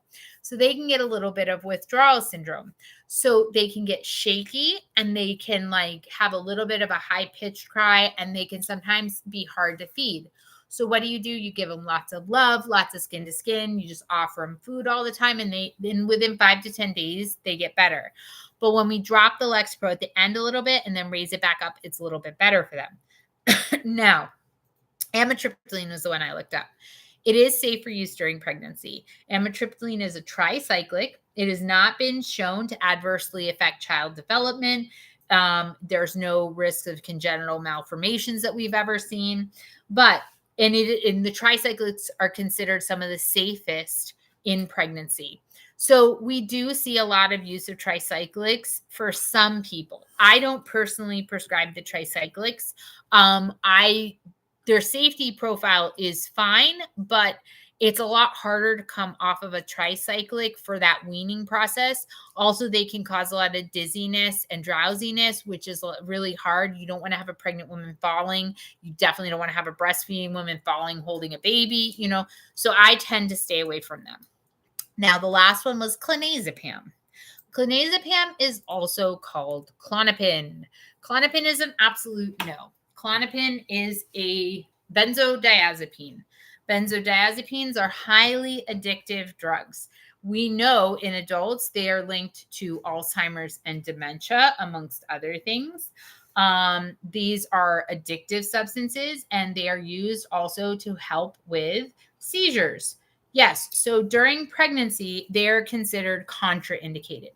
So they can get a little bit of withdrawal syndrome. So they can get shaky and they can like have a little bit of a high-pitched cry, and they can sometimes be hard to feed. So what do? You give them lots of love, lots of skin to skin. You just offer them food all the time, and then within 5 to 10 days, they get better. But when we drop the Lexapro at the end a little bit and then raise it back up, it's a little bit better for them. Now, amitriptyline was the one I looked up. It is safe for use during pregnancy. Amitriptyline is a tricyclic. It has not been shown to adversely affect child development. There's no risk of congenital malformations that we've ever seen. But the tricyclics are considered some of the safest in pregnancy. So we do see a lot of use of tricyclics for some people. I don't personally prescribe the tricyclics. Their safety profile is fine, but It's a lot harder to come off of a tricyclic for that weaning process. Also, they can cause a lot of dizziness and drowsiness, which is really hard. You don't want to have a pregnant woman falling. You definitely don't want to have a breastfeeding woman falling, holding a baby, So I tend to stay away from them. Now, the last one was clonazepam. Clonazepam is also called Klonopin. Klonopin is an absolute no. Klonopin is a benzodiazepine. Benzodiazepines are highly addictive drugs. We know in adults they are linked to Alzheimer's and dementia, amongst other things. These are addictive substances, and they are used also to help with seizures. Yes, so during pregnancy, they're considered contraindicated.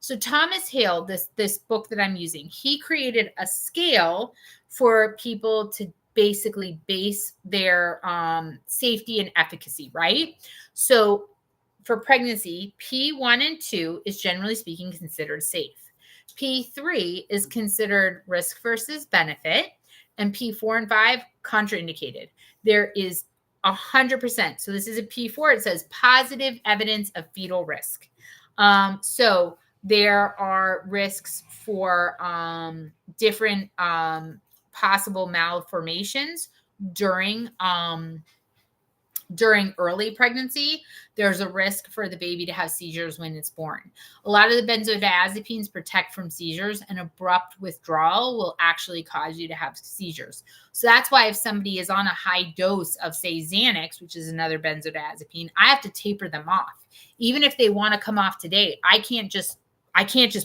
So Thomas Hale, this book that I'm using, he created a scale for people to basically base their safety and efficacy, right? So for pregnancy, P1 and 2 is generally speaking considered safe. P3 is considered risk versus benefit, and P4 and 5 contraindicated. There is 100%. So this is a P4. It says positive evidence of fetal risk. So there are risks for different possible malformations during early pregnancy. There's a risk for the baby to have seizures when it's born. A lot of the benzodiazepines protect from seizures, and abrupt withdrawal will actually cause you to have seizures. So that's why if somebody is on a high dose of, say, Xanax, which is another benzodiazepine, I have to taper them off. Even if they want to come off today, I can't just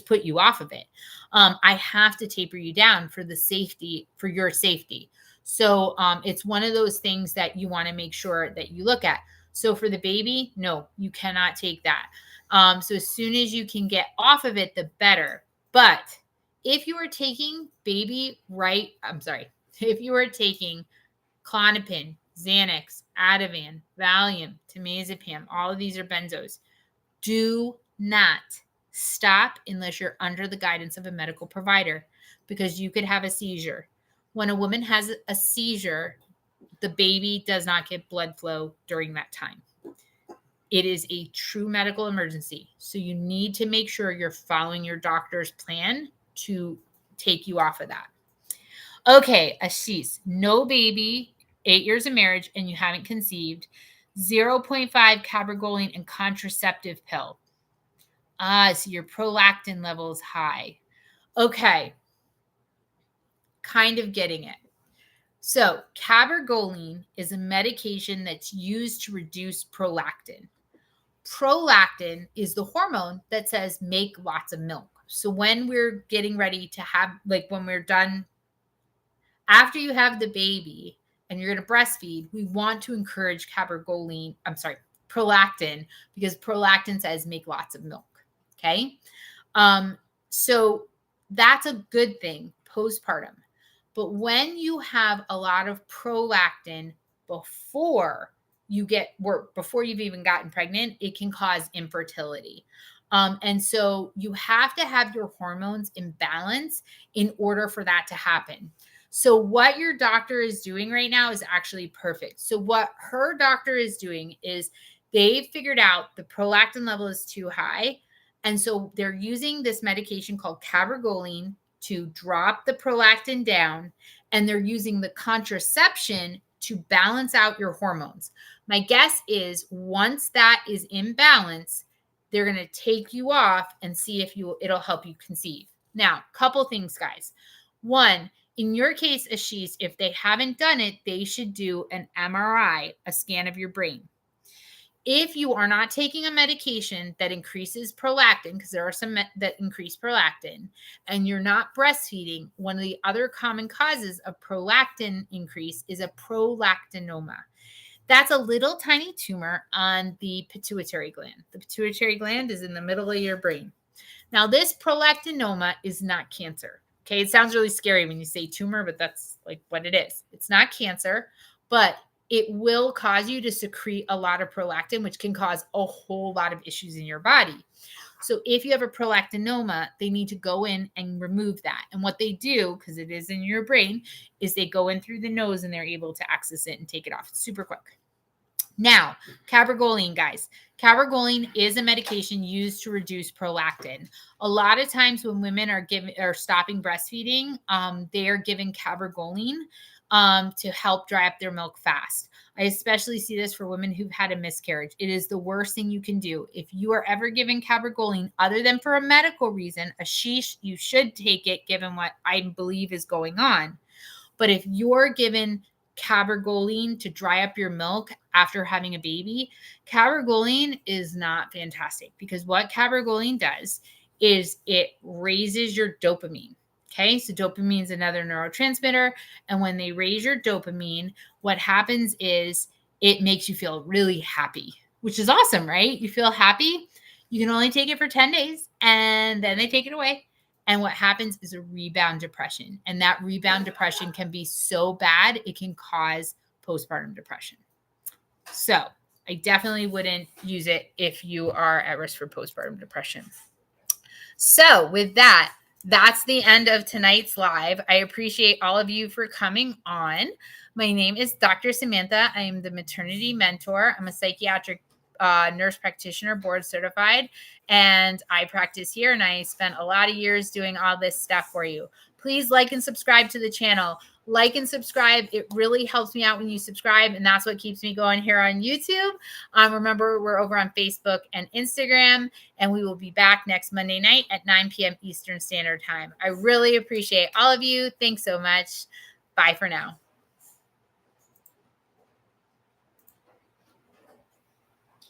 put you off of it. I have to taper you down for your safety. So it's one of those things that you want to make sure that you look at. So for the baby, no, you cannot take that. So as soon as you can get off of it, the better. But if you are taking if you are taking Klonopin, Xanax, Ativan, Valium, Temazepam, all of these are benzos, do not stop unless you're under the guidance of a medical provider, because you could have a seizure. When a woman has a seizure, the baby does not get blood flow during that time. It is a true medical emergency. So you need to make sure you're following your doctor's plan to take you off of that. Okay, Ashish, no baby, 8 years of marriage, and you haven't conceived. 0.5 cabergoline and contraceptive pill. So your prolactin level is high. Okay. Kind of getting it. So cabergoline is a medication that's used to reduce prolactin. Prolactin is the hormone that says make lots of milk. So when we're getting ready to have, when we're done, after you have the baby and you're going to breastfeed, we want to encourage prolactin, because prolactin says make lots of milk. Okay. So that's a good thing postpartum. But when you have a lot of prolactin before you've even gotten pregnant, it can cause infertility. And so you have to have your hormones in balance in order for that to happen. So what your doctor is doing right now is actually perfect. So what her doctor is doing is they've figured out the prolactin level is too high. And so they're using this medication called cabergoline to drop the prolactin down, and they're using the contraception to balance out your hormones. My guess is once that is in balance, they're going to take you off and see if it'll help you conceive. Now, couple things, guys. One, in your case, Ashish, if they haven't done it, they should do an MRI, a scan of your brain. If you are not taking a medication that increases prolactin, because there are some that increase prolactin, and you're not breastfeeding, one of the other common causes of prolactin increase is a prolactinoma. That's a little tiny tumor on the pituitary gland. The pituitary gland is in the middle of your brain. Now, this prolactinoma is not cancer. Okay, it sounds really scary when you say tumor, but that's what it is. It's not cancer, but it will cause you to secrete a lot of prolactin, which can cause a whole lot of issues in your body. So if you have a prolactinoma, they need to go in and remove that. And what they do, because it is in your brain, is they go in through the nose and they're able to access it and take it off. It's super quick. Now, cabergoline, guys. Cabergoline is a medication used to reduce prolactin. A lot of times when women are stopping breastfeeding, they are given cabergoline to help dry up their milk fast. I especially see this for women who've had a miscarriage. It is the worst thing you can do. If you are ever given cabergoline, other than for a medical reason, you should take it given what I believe is going on. But if you're given cabergoline to dry up your milk after having a baby, cabergoline is not fantastic, because what cabergoline does is it raises your dopamine. Okay, so dopamine is another neurotransmitter. And when they raise your dopamine, what happens is it makes you feel really happy, which is awesome, right? You feel happy. You can only take it for 10 days and then they take it away. And what happens is a rebound depression. And that rebound depression can be so bad, it can cause postpartum depression. So I definitely wouldn't use it if you are at risk for postpartum depression. So with that, that's the end of tonight's live. I appreciate all of you for coming on. My name is Dr. Samantha. I am the maternity mentor. I'm a psychiatric nurse practitioner, board certified, and I practice here, and I spent a lot of years doing all this stuff for you. Please like and subscribe to the channel. Like and subscribe. It really helps me out when you subscribe, and that's what keeps me going here on YouTube. Remember, we're over on Facebook and Instagram, and we will be back next Monday night at 9 p.m. Eastern Standard Time. I really appreciate all of you. Thanks so much. Bye for now.